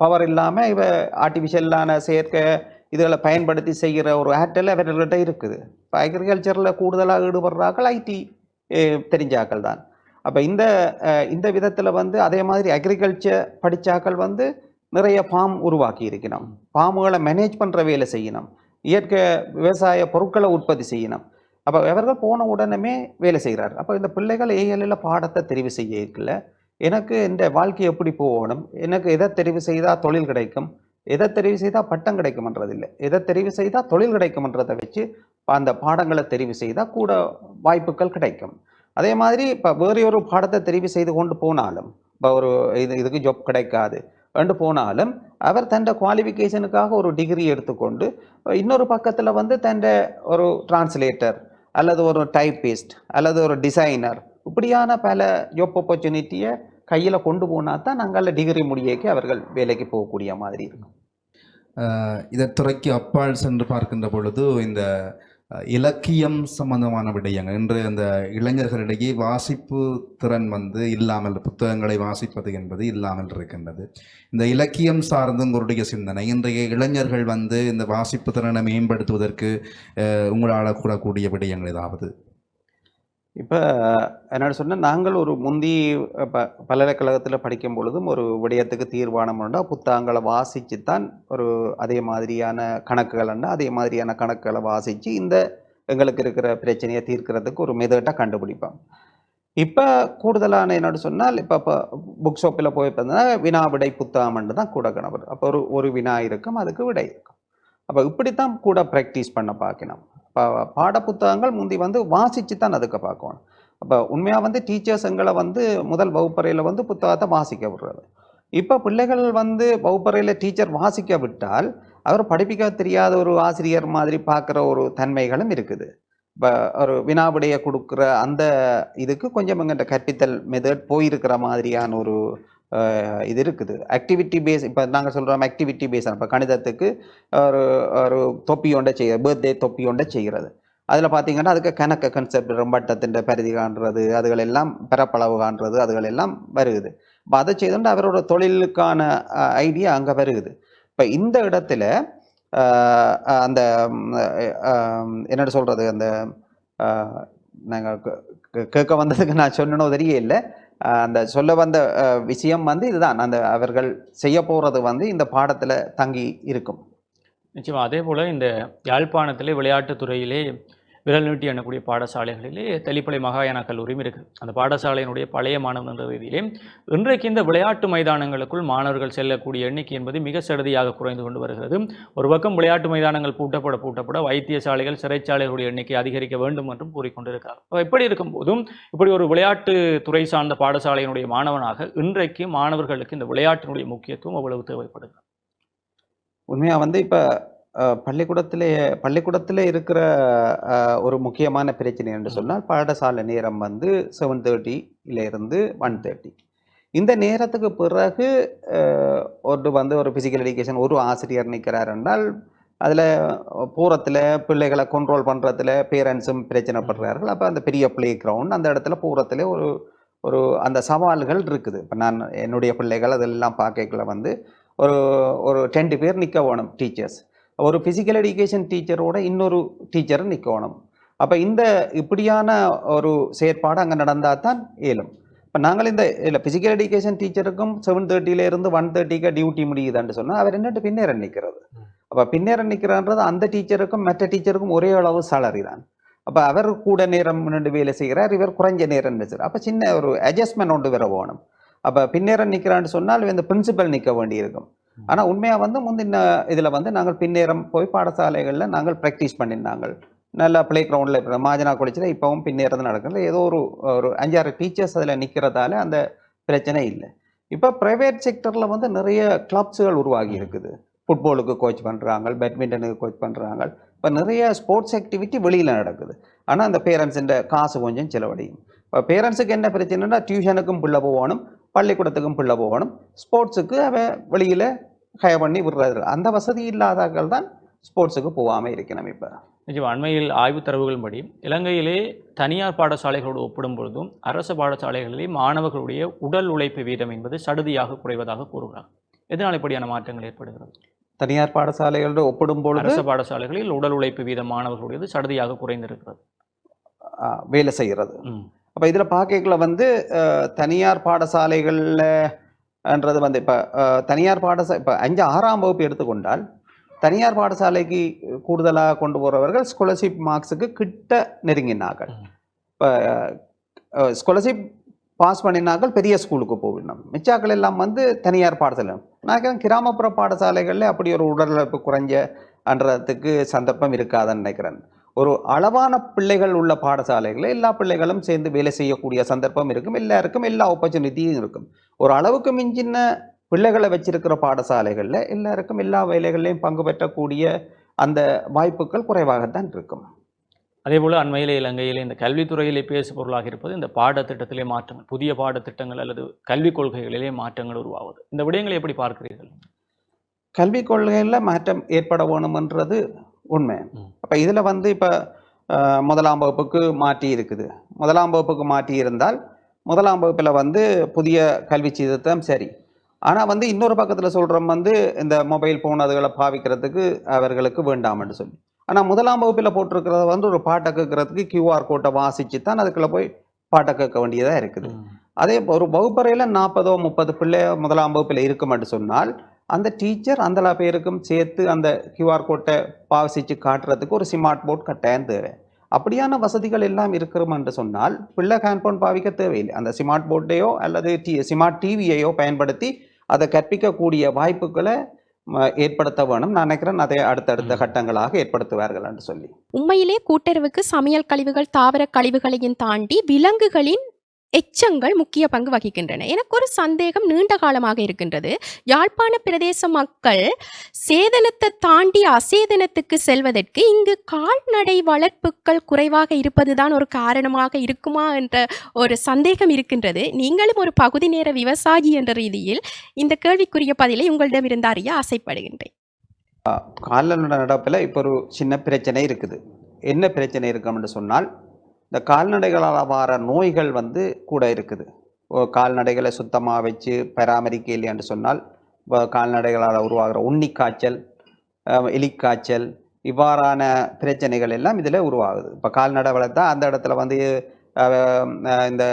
[SPEAKER 2] பவர் இல்லாமல் இவ ஆர்டிஃபிஷியலான செயற்கை இதுகளை பயன்படுத்தி செய்கிற ஒரு ஆற்றல் அவர்கள்கிட்ட இருக்குது. இப்போ அக்ரிகல்ச்சரில் கூடுதலாக ஈடுபடுறார்கள் ஐடி தெரிஞ்சாக்கள் தான். அப்போ இந்த விதத்தில் வந்து அதே மாதிரி அக்ரிகல்ச்சர் படித்தாக்கள் வந்து நிறைய ஃபார்ம் உருவாக்கி இருக்கணும், ஃபார்முகளை மேனேஜ் பண்ணுற வேலை செய்யணும், இயற்கை விவசாய பொருட்களை உற்பத்தி செய்யணும். அப்போ அவர்கள் போன உடனே வேலை செய்கிறார். அப்போ இந்த பிள்ளைகள் ஏஎல்ல பாடத்தை தெரிவு செய்ய இருக்குல்ல, எனக்கு இந்த வாழ்க்கை எப்படி போகணும், எனக்கு எதை தெரிவு செய்தால் தொழில் கிடைக்கும், எதை தெரிவு செய்தால் பட்டம் கிடைக்கும்ன்றதில்லை, எதை தெரிவு செய்தால் தொழில் கிடைக்கும்ன்றதை வச்சு அந்த பாடங்களை தெரிவு செய்தால் கூட வாய்ப்புகள் கிடைக்கும். அதே மாதிரி இப்போ வேறு ஒரு பாடத்தை தெரிவு செய்து கொண்டு போனாலும் இப்போ ஒரு இதுக்கு ஜாப் கிடைக்காது கொண்டு போனாலும் அவர் தன் குவாலிஃபிகேஷனுக்காக ஒரு டிகிரி எடுத்துக்கொண்டு இன்னொரு பக்கத்தில் வந்து தன் ஒரு டிரான்ஸ்லேட்டர் அல்லது ஒரு டைப்பிஸ்ட் அல்லது ஒரு டிசைனர் இப்படியான பல ஜாப் ஆப்பர்ச்சுனிட்டியை கையில் கொண்டு போனால் தான் நாங்கள் டிகிரி முடியக்கு அவர்கள் வேலைக்கு போகக்கூடிய மாதிரி இருக்கும்.
[SPEAKER 3] இதை துறைக்கு அப்பால் சென்று பார்க்கின்ற பொழுது இந்த இலக்கியம் சம்பந்தமான விடயங்கள் இன்று அந்த இளைஞர்களிடையே வாசிப்பு திறன் இல்லாமல், புத்தகங்களை வாசிப்பது என்பது இல்லாமல் இருக்கின்றது. இந்த இலக்கியம் சார்ந்த உங்களுடைய சிந்தனை, இன்றைய இளைஞர்கள் இந்த வாசிப்பு திறனை மேம்படுத்துவதற்கு உங்களால் கூடக்கூடிய விடயங்கள் ஏதாவது?
[SPEAKER 2] இப்போ என்னோட சொன்னால், நாங்கள் ஒரு முந்தி பல்கலைக்கழகத்தில் படிக்கும் பொழுதும் ஒரு விடயத்துக்கு தீர்மானம்னா புத்தகங்களை வாசித்து தான் ஒரு அதே மாதிரியான கணக்குகள்னா அதே மாதிரியான கணக்குகளை வாசித்து இந்த எங்களுக்கு இருக்கிற பிரச்சனையை தீர்க்கிறதுக்கு ஒரு மெதட்டை கண்டுபிடிப்போம். இப்போ கூடுதலான என்னோட சொன்னால், இப்போ புக் ஷாப்பில் போய் பார்த்தா வினா விடை புத்தகம்னு தான் கூட கணவர். அப்போ ஒரு வினா இருக்கும், அதுக்கு விடை இருக்கும். அப்போ இப்படித்தான் கூட ப்ராக்டிஸ் பண்ண பார்க்கணும். பாட புத்தகங்கள் முந்தி வாசித்து தான் அதுக்கு பார்க்கணும். அப்போ உண்மையாக டீச்சர்ஸ் எங்களை முதல் வகுப்பறையில் புத்தகத்தை வாசிக்க விடுறது. இப்போ பிள்ளைகள் வகுப்பறையில் டீச்சர் வாசிக்க விட்டால் அவர் படிப்பிக்க தெரியாத ஒரு ஆசிரியர் மாதிரி பார்க்குற ஒரு தன்மைகளும் இருக்குது. இப்போ ஒரு வினாவிடையை கொடுக்குற அந்த இதுக்கு கொஞ்சம் எங்கிட்ட கற்பித்தல் மெத்தட் போயிருக்கிற மாதிரியான ஒரு இது இருக்குது. ஆக்டிவிட்டி பேஸ், இப்போ நாங்கள் சொல்கிறோம் ஆக்டிவிட்டி பேஸ். இப்போ கணிதத்துக்கு ஒரு ஒரு தொப்பி ஒன்றை செய்ய, பர்த்டே தொப்பி ஒன்றை செய்கிறது. அதில் பார்த்தீங்கன்னா அதுக்கு கணக்கு கன்செப்ட், ரொம்பட்டத்தின் பரிதி காண்றது, அதுகளெல்லாம் பரப்பளவு காண்றது, அதுகளெல்லாம் வருகுது. இப்போ அதை செய்துட்டு அவரோட தொழிலுக்கான ஐடியா அங்கே வருகுது. இப்போ இந்த இடத்துல அந்த என்னோட சொல்கிறது, அந்த நாங்கள் கேட்க வந்ததுக்கு நான் சொன்னனோ தெரிய இல்லை. அந்த சொல்ல வந்த விஷயம் இதுதான், அந்த அவர்கள் செய்ய போகிறது இந்த பாடத்தில் தங்கி இருக்கும்.
[SPEAKER 1] நிச்சயமாக. அதே போல் இந்த யாழ்ப்பாணத்திலே விளையாட்டுத்துறையிலே விரல் நீட்டி எண்ணக்கூடிய பாடசாலைகளிலே தெளிப்பளை மகாயானா கல்லூரியும் இருக்குது. அந்த பாடசாலையினுடைய பழைய மாணவன் என்ற ரீதியிலே இன்றைக்கு இந்த விளையாட்டு மைதானங்களுக்குள் மாணவர்கள் செல்லக்கூடிய எண்ணிக்கை என்பது மிக சடுதியாக குறைந்து கொண்டு வருகிறது. ஒரு பக்கம் விளையாட்டு மைதானங்கள் பூட்டப்பட வைத்தியசாலைகள், சிறைச்சாலைகளுடைய எண்ணிக்கை அதிகரிக்க வேண்டும் என்றும் கூறிக்கொண்டிருக்கிறார். இப்படி இருக்கும்போதும் இப்படி ஒரு விளையாட்டு துறை சார்ந்த பாடசாலையினுடைய மாணவனாக இன்றைக்கு மாணவர்களுக்கு இந்த விளையாட்டினுடைய முக்கியத்துவம் அவ்வளவு தேவைப்படுகிறது.
[SPEAKER 2] உண்மையாக இப்போ பள்ளிக்கூடத்தில் இருக்கிற ஒரு முக்கியமான பிரச்சனை என்று சொன்னால், பாடசாலை நேரம் 7:30 1:30. இந்த நேரத்துக்கு பிறகு ஒரு ஃபிசிக்கல் எஜுகேஷன் ஒரு ஆசிரியர் நிற்கிறார் என்றால் அதில் பூரத்தில் பிள்ளைகளை கண்ட்ரோல் பண்ணுறதுல பேரண்ட்ஸும் பிரச்சனைப்படுறார்கள். அப்போ அந்த பெரிய ப்ளே கிரவுண்ட் அந்த இடத்துல பூரத்தில் ஒரு அந்த சவால்கள் இருக்குது. இப்போ நான் என்னுடைய பிள்ளைகள் அதெல்லாம் பார்க்கல ஒரு 10 பேர் நிற்க வேணும் டீச்சர்ஸ். ஒரு ஃபிசிக்கல் எஜுகேஷன் டீச்சரோட இன்னொரு டீச்சரும் நிற்கணும். அப்போ இப்படியான ஒரு செயற்பாடு அங்கே நடந்தால் தான் இயலும். இப்போ நாங்கள் இல்லை ஃபிசிக்கல் எஜுகேஷன் டீச்சருக்கும் 7:30 1:30 டியூட்டி முடியுதான்னு சொன்னால் அவர் என்னட்டு பின்னேற நிற்கிறது. அப்போ பின்னேற நிற்கிறான்றது அந்த டீச்சருக்கும் மற்ற டீச்சருக்கும் ஒரே அளவு சேலரி தான். அப்போ அவர் கூட நேரம் நின்று வேலை செய்கிறார், இவர் குறைஞ்ச நேரம் நிற்கிறார். அப்போ சின்ன ஒரு அட்ஜஸ்ட்மெண்ட் ஒன்று வர வேணும். அப்போ பின்னேறம் நிற்கிறான்னு சொன்னால் இந்த பிரின்சிபல் நிற்க வேண்டியிருக்கும். ஆனால் உண்மையாக முந்தின இதில் நாங்கள் பின்னேறம் போய் பாடசாலைகளில் நாங்கள் ப்ராக்டிஸ் பண்ணியிருந்தாங்க. நல்லா ப்ளே கிரவுண்டில் இப்போ மாஜனா காலேஜில் இப்போவும் பின்னேறது நடக்கிறது. ஏதோ ஒரு 5-6 டீச்சர்ஸ் அதில் நிற்கிறதால அந்த பிரச்சனை இல்லை. இப்போ ப்ரைவேட் செக்டரில் நிறைய கிளப்ஸுகள் உருவாகி இருக்குது. ஃபுட்பாலுக்கு கோச் பண்ணுறாங்க, பேட்மிண்டனுக்கு கோச் பண்ணுறாங்க. இப்போ நிறைய ஸ்போர்ட்ஸ் ஆக்டிவிட்டி வெளியில் நடக்குது. ஆனால் அந்த பேரண்ட்ஸுன்ற காசு கொஞ்சம் செலவடையும். இப்போ பேரண்ட்ஸுக்கு என்ன பிரச்சனைனா, டியூஷனுக்கும் பிள்ளை போகணும், பள்ளிக்கூடத்துக்கும் பிள்ளை போகணும், ஸ்போர்ட்ஸுக்கு அவன் வெளியில் ஹயர் பண்ணி விடுறது. அந்த வசதி இல்லாதவர்கள் தான் ஸ்போர்ட்ஸுக்கு போகாமல் இருக்கணும். இப்போ
[SPEAKER 1] நிச்சயம் அண்மையில் ஆய்வு தரவுகளின்படி இலங்கையிலே தனியார் பாடசாலைகளோடு ஒப்பிடும் பொழுதும் அரசு பாடசாலைகளிலே மாணவர்களுடைய உடல் உழைப்பு வீதம் என்பது சடுதியாக குறைவதாக கூறுகிறார். எதனால் இப்படியான மாற்றங்கள் ஏற்படுகிறது?
[SPEAKER 2] தனியார் பாடசாலைகளோடு ஒப்பிடும் பொழுது
[SPEAKER 1] அரசு பாடசாலைகளில் உடல் உழைப்பு வீதம் மாணவர்களுடையது சடுதியாக குறைந்திருக்கிறது.
[SPEAKER 2] வேலை செய்கிறது. அப்போ இதில் பார்க்கல தனியார் பாடசாலைகள்ன்றது இப்போ தனியார் பாடசாலை இப்போ 5-6ஆம் வகுப்பு எடுத்துக்கொண்டால் தனியார் பாடசாலைக்கு கூடுதலாக கொண்டு போகிறவர்கள் ஸ்காலர்ஷிப் மார்க்ஸுக்கு கிட்ட நெருங்கினார்கள். இப்போ ஸ்காலர்ஷிப் பாஸ் பண்ணினார்கள் பெரிய ஸ்கூலுக்கு போகணும். மிச்சாக்கள் எல்லாம் தனியார் பாடசாலை. நான் கிராமப்புற பாடசாலைகளில் அப்படி ஒரு உடலுழைப்பு குறைஞ்சன்றதுக்கு சந்தர்ப்பம் இருக்காதுன்னு நினைக்கிறேன். ஒரு அளவான பிள்ளைகள் உள்ள பாடசாலைகளில் எல்லா பிள்ளைகளும் சேர்ந்து வேலை செய்யக்கூடிய சந்தர்ப்பம் இருக்கும். எல்லாருக்கும் எல்லா ஆப்பர்ச்சுனிட்டியும் இருக்கும். ஒரு அளவுக்கு மிஞ்சின பிள்ளைகளை வச்சிருக்கிற பாடசாலைகளில் எல்லாருக்கும் எல்லா வேலைகளையும் பங்கு பெற்றக்கூடிய அந்த வாய்ப்புகள் குறைவாகத்தான் இருக்கும்.
[SPEAKER 1] அதேபோல் அண்மையிலே இலங்கையிலே இந்த கல்வித்துறையிலே பேசு பொருளாக இருப்பது இந்த பாடத்திட்டத்திலே மாற்றங்கள், புதிய பாடத்திட்டங்கள் அல்லது கல்விக் கொள்கைகளிலே மாற்றங்கள் உருவாவது. இந்த விடயங்களை எப்படி பார்க்கிறீர்கள்?
[SPEAKER 2] கல்விக் கொள்கையில் மாற்றம் ஏற்பட வேணும்ன்றது உண்மை. அப்போ இதில் வந்து இப்போ முதலாம் வகுப்புக்கு மாற்றி இருக்குது. முதலாம் வகுப்புக்கு மாற்றி இருந்தால் முதலாம் வகுப்பில் வந்து புதிய கல்வி சீர்திருத்தம் சரி. ஆனால் வந்து இன்னொரு பக்கத்தில் சொல்கிறோம் வந்து இந்த மொபைல் ஃபோன் அதுகளை பாவிக்கிறதுக்கு அவர்களுக்கு வேண்டாம்னு சொல்லி. ஆனால் முதலாம் வகுப்பில் போட்டிருக்கிறத வந்து ஒரு பாட்டை கேட்கறதுக்கு கியூஆர் கோட்டை வாசித்து தான் அதுக்குள்ளே போய் பாட்டை கேட்க வேண்டியதாக இருக்குது. அதே ஒரு வகுப்பறையில் 40-30 பிள்ளை முதலாம் வகுப்பில் இருக்குமென்று சொன்னால் அந்த டீச்சர் அந்த பேருக்கும் சேர்த்து அந்த கியூஆர் கோட்டை வாசித்து காட்டுறதுக்கு ஒரு ஸ்மார்ட் போர்ட் கட்டாயம் தேவை. அப்படியான வசதிகள் எல்லாம் இருக்கிறோம் என்று சொன்னால் பிள்ளை ஹேண்ட்போன் பாவிக்க தேவையில்லை. அந்த ஸ்மார்ட் போர்ட்டையோ அல்லது ஸ்மார்ட் டிவியையோ பயன்படுத்தி அதை கற்பிக்கக்கூடிய வாய்ப்புகளை ஏற்படுத்த வேணும். நான் நினைக்கிறேன் அதை அடுத்தடுத்த கட்டங்களாக ஏற்படுத்துவார்கள் என்று சொல்லி.
[SPEAKER 4] உண்மையிலே கூட்டுறவுக்கு சமையல் கழிவுகள், தாவர கழிவுகளையும் தாண்டி விலங்குகளின் எச்சங்கள் முக்கிய பங்கு வகிக்கின்றன. எனக்கு ஒரு சந்தேகம் நீண்ட காலமாக இருக்கின்றது. யாழ்ப்பாண பிரதேச மக்கள் சேதனத்தை தாண்டி அசேதனத்துக்கு செல்வதற்கு இங்கு கால்நடை வளர்ப்புகள் குறைவாக இருப்பதுதான் ஒரு காரணமாக இருக்குமா என்ற ஒரு சந்தேகம் இருக்கின்றது. நீங்களும் ஒரு பகுதி நேர விவசாயி என்ற ரீதியில் இந்த கேள்விக்குரிய பதிலை உங்களிடமிருந்து அறிய ஆசைப்படுகின்றேன்.
[SPEAKER 2] கால்நடை நடப்பில் இப்போ ஒரு சின்ன பிரச்சனை இருக்குது. என்ன பிரச்சனை இருக்குன்னு சொன்னால் இந்த கால்நடைகளால் வர நோய்கள் வந்து கூட இருக்குது. கால்நடைகளை சுத்தமாக வச்சு பராமரிக்க இல்லைன்னு சொன்னால் கால்நடைகளால் உருவாகிற உன்னிக்காய்ச்சல், எலிக்காய்ச்சல் இவ்வாறான பிரச்சனைகள் எல்லாம் இதில் உருவாகுது. இப்போ கால்நடை வளர்த்தா அந்த இடத்துல வந்து இந்த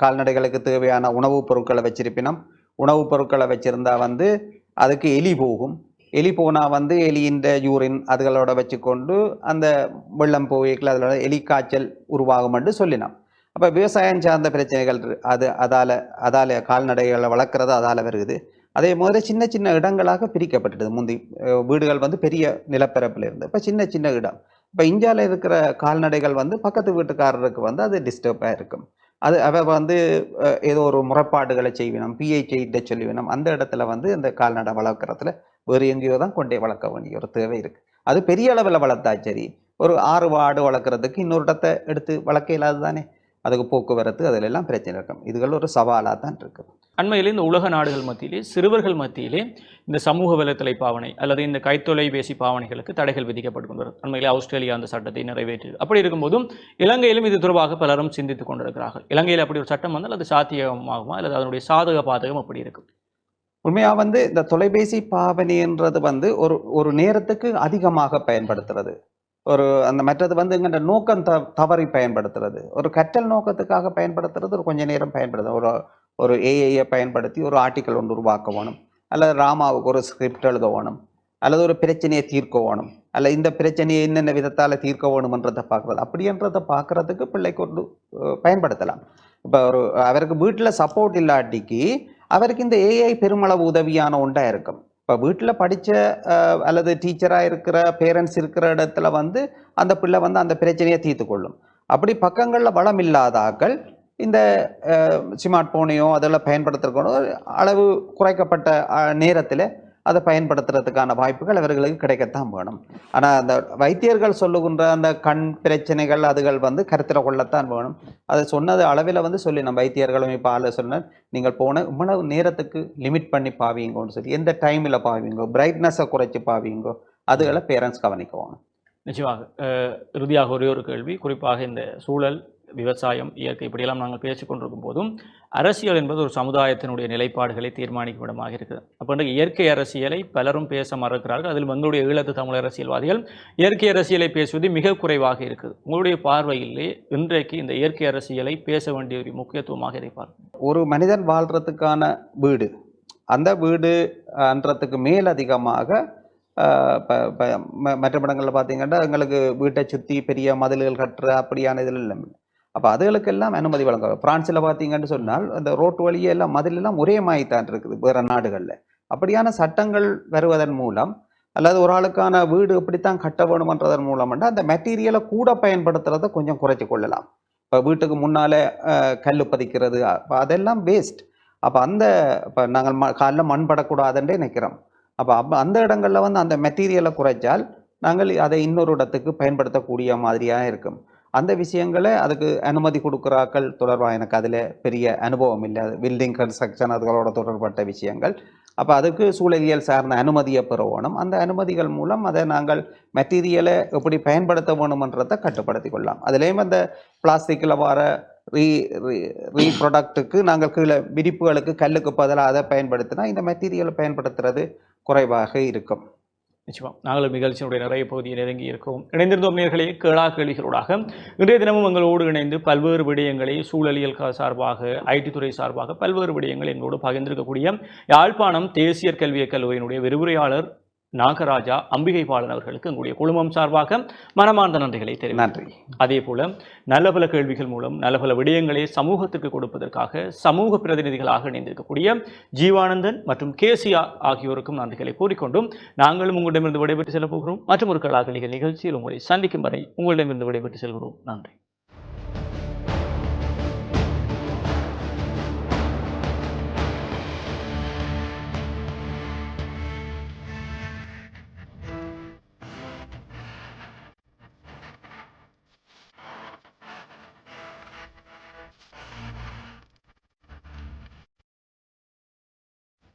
[SPEAKER 2] கால்நடைகளுக்கு தேவையான உணவுப் பொருட்களை வச்சிருப்பினோம். உணவுப் பொருட்களை வச்சுருந்தா வந்து அதுக்கு எலி போகும். எலி போனால் வந்து எலியின் யூரின் அதுகளோட வச்சுக்கொண்டு அந்த வெள்ளம் போய்க்குள்ள அதில் எலிக்காய்ச்சல் உருவாகும் என்று சொல்லினோம். அப்போ விவசாயம் சார்ந்த பிரச்சனைகள் அதால் கால்நடைகளை வளர்க்குறது அதால் வருது. அதே மாதிரி சின்ன சின்ன இடங்களாக பிரிக்கப்பட்டுது. முந்தி வீடுகள் வந்து பெரிய நிலப்பரப்பில் இருந்து இப்போ சின்ன சின்ன இடம். இப்போ இந்தியாவில் இருக்கிற கால்நடைகள் வந்து பக்கத்து வீட்டுக்காரருக்கு வந்து அது டிஸ்டர்பாக இருக்கும். அவ வந்து ஏதோ ஒரு முறைப்பாடுகளை செய்வினோம், பிஹெச்ஐ சொல்லிவினோம். அந்த இடத்துல வந்து இந்த கால்நடை வளர்க்குறதுல வேறு எங்கேயோ தான் கொண்டே வளர்க்க வேண்டிய ஒரு தேவை இருக்குது. அது பெரிய அளவில் வளர்த்தா சரி. ஒரு 6 ஆடு வளர்க்குறதுக்கு இன்னொரு இடத்தை எடுத்து வளர்க்க இல்லாது தானே. அதுக்கு போக்குவரத்து அதிலெல்லாம் பிரச்சனை இருக்கும். இதுகள் ஒரு சவாலாக தான் இருக்குது.
[SPEAKER 1] அண்மையிலே இந்த உலக நாடுகள் மத்தியிலே சிறுவர்கள் மத்தியிலே இந்த சமூக வலைத்தளை பாவனை அல்லது இந்த கைத்தொலைபேசி பாவனைகளுக்கு தடைகள் விதிக்கப்பட்டு அண்மையிலே ஆஸ்திரேலியா அந்த சட்டத்தை நிறைவேற்றியது. அப்படி இருக்கும்போதும் இலங்கையிலும் இது தொடர்பாக பலரும் சிந்தித்துக் கொண்டிருக்கிறார்கள். இலங்கையில் அப்படி ஒரு சட்டம் வந்தால் அது சாத்தியமாகுமா அல்லது அதனுடைய சாதக பாதகம் அப்படி இருக்கும்?
[SPEAKER 2] உண்மையாக வந்து இந்த தொலைபேசி பாவனைன்றது வந்து ஒரு நேரத்துக்கு அதிகமாக பயன்படுத்துறது. அந்த மற்றது வந்து எங்கள்கிட்ட நோக்கம் தவறி பயன்படுத்துறது. ஒரு கற்றல் நோக்கத்துக்காக பயன்படுத்துறது ஒரு கொஞ்ச நேரம் பயன்படுத்துறது. ஒரு ஏஐயை பயன்படுத்தி ஒரு ஆர்டிக்கல் ஒன்று உருவாக்க வேணும், அல்லது ராமாவுக்கு ஒரு ஸ்கிரிப்ட் எழுத வேணும், அல்லது ஒரு பிரச்சனையை தீர்க்க வேணும், அல்ல இந்த பிரச்சனையை என்னென்ன விதத்தால் தீர்க்க வேணும்ன்றதை பார்க்குறது. அப்படின்றத பார்க்குறதுக்கு பிள்ளைக்கு ஒரு பயன்படுத்தலாம். இப்போ அவருக்கு வீட்டில் சப்போர்ட் இல்லாட்டிக்கு அவருக்கு இந்த ஏஐ பெருமளவு உதவியான ஒன்றாக இருக்கும். இப்போ வீட்டில் படித்த அல்லது டீச்சராக இருக்கிற பேரண்ட்ஸ் இருக்கிற இடத்துல வந்து அந்த பிள்ளை வந்து அந்த பிரச்சனையை தீர்த்து கொள்ளும். அப்படி பக்கங்களில் வளம் இல்லாத ஆக்கள் இந்த ஸ்மார்ட் போனையோ அதெல்லாம் பயன்படுத்துறதுக்கு அளவு குறைக்கப்பட்ட நேரத்தில் அதை பயன்படுத்துறதுக்கான வாய்ப்புகள் அவர்களுக்கு கிடைக்கத்தான் வேணும். ஆனால் அந்த வைத்தியர்கள் சொல்லுகின்ற அந்த கண் பிரச்சனைகள் அதுகள் வந்து கருத்தில் கொள்ளத்தான் வேணும். அதை சொன்னது அளவில் வந்து சொல்லி நம்ம வைத்தியர்களும் இப்போ ஆலோசனை நீங்கள் போன இவ்வளவு நேரத்துக்கு லிமிட் பண்ணி பாவீங்கன்னு சொல்லி எந்த டைமில் பாவீங்கோ, பிரைட்னஸை குறைச்சி பாவீங்கோ, அதுகளை பேரண்ட்ஸ் கவனிக்குவாங்க.
[SPEAKER 1] நிச்சயமாக. இறுதியாக ஒரே ஒரு கேள்வி, குறிப்பாக இந்த சூழல், விவசாயம், இயற்கை இப்படியெல்லாம் நாங்கள் பேசிக்கொண்டிருக்கும் போதும் அரசியல் என்பது ஒரு சமுதாயத்தினுடைய நிலைப்பாடுகளை தீர்மானிக்கும் இடமாக இருக்குது. அப்போ இயற்கை அரசியலை பலரும் பேச மறுக்கிறார்கள். அதில் எங்களுடைய ஈழத்து தமிழ் அரசியல்வாதிகள் இயற்கை அரசியலை பேசுவது மிக குறைவாக இருக்குது. உங்களுடைய பார்வையிலே இன்றைக்கு இந்த இயற்கை அரசியலை பேச வேண்டிய ஒரு முக்கியத்துவமாக இதை பார்க்கணும்.
[SPEAKER 2] ஒரு மனிதன் வாழ்கிறதுக்கான வீடு, அந்த வீடு அன்றதுக்கு மேலதிகமாக மற்ற படங்களில் பார்த்தீங்கன்னா எங்களுக்கு வீட்டை சுற்றி பெரிய மதில்கள் கட்டுற அப்படியான இதில் இல்லை. அப்போ அதுகளுக்கெல்லாம் அனுமதி வழங்க. பிரான்ஸில் பார்த்தீங்கன்னு சொன்னால் அந்த ரோட்டு வழியே எல்லாம் மதிலெல்லாம் ஒரே மாதிரித்தான் இருக்குது வேறு நாடுகளில். அப்படியான சட்டங்கள் வருவதன் மூலம் அல்லது ஒரு ஆளுக்கான வீடு இப்படித்தான் கட்ட வேணுமன்றதன் மூலம்னா அந்த மெட்டீரியலை கூட பயன்படுத்துறதை கொஞ்சம் குறைச்சி கொள்ளலாம். இப்போ வீட்டுக்கு முன்னால் கல் பதிக்கிறது அதெல்லாம் வேஸ்ட். அப்போ இப்போ நாங்கள் காலைல மண் படக்கூடாதுன்றே நினைக்கிறோம். அப்போ அந்த இடங்களில் வந்து அந்த மெட்டீரியலை குறைச்சால் நாங்கள் அதை இன்னொரு இடத்துக்கு பயன்படுத்தக்கூடிய மாதிரியாக இருக்கும். அந்த விஷயங்களை அதுக்கு அனுமதி கொடுக்குறாக்கள் தொடர்பாக எனக்கு அதில் பெரிய அனுபவம் இல்லை. பில்டிங் கன்ஸ்ட்ரக்ஷன் அதுகளோட தொடர்பட்ட விஷயங்கள். அப்போ அதுக்கு சூழலியல் சார்ந்த அனுமதியை பெற வேணும். அந்த அனுமதிகள் மூலம் அதை நாங்கள் மெட்டீரியலை எப்படி பயன்படுத்த வேணுமன்றதை கட்டுப்படுத்தி கொள்ளலாம். அதுலேயும் அந்த பிளாஸ்டிக்கில் வர ரீப்ரொடக்ட்டுக்கு நாங்கள் கீழே விரிப்புகளுக்கு கல்லுக்கு பதிலாக அதை பயன்படுத்தினா இந்த மெட்டீரியலை பயன்படுத்துறது குறைவாக இருக்கும்.
[SPEAKER 1] நிச்சயமா நாங்கள் நிகழ்ச்சியினுடைய நிறைய பகுதியை நெருங்கி இருக்கோம். இணைந்திருந்தோம் நேர்களே, கேளா கேள்விகளோடாக இன்றைய தினமும் எங்களோடு இணைந்து பல்வேறு விடயங்களை சூழலியல் சார்பாக, ஐடி துறை சார்பாக பல்வேறு விடயங்களை எங்களோடு பகிர்ந்திருக்கக்கூடிய யாழ்ப்பாணம் தேசிய கல்வியக் கல்லூரியினுடைய விரிவுரையாளர் நாகராஜா அம்பிகை பாலன் அவர்களுக்கு எங்களுடைய குழுமம் சார்பாக மனமார்ந்த நன்றிகளை தெரிவிக்கிறேன்.
[SPEAKER 2] நன்றி.
[SPEAKER 1] அதே போல நல்ல பல கேள்விகள் மூலம் நல்ல பல விடயங்களை சமூகத்திற்கு கொடுப்பதற்காக சமூக பிரதிநிதிகளாக இணைந்திருக்கக்கூடிய ஜீவானந்தன் மற்றும் கேசியா ஆகியோருக்கும் நன்றிகளை கூறிக்கொண்டும் நாங்களும் உங்களிடமிருந்து விடைபெற்று செல்ல போகிறோம். மற்றும் ஒரு கலாகலிகள் நிகழ்ச்சியில் உங்களை சந்திக்கும் வரை உங்களிடமிருந்து விடைபெற்று செல்கிறோம். நன்றி.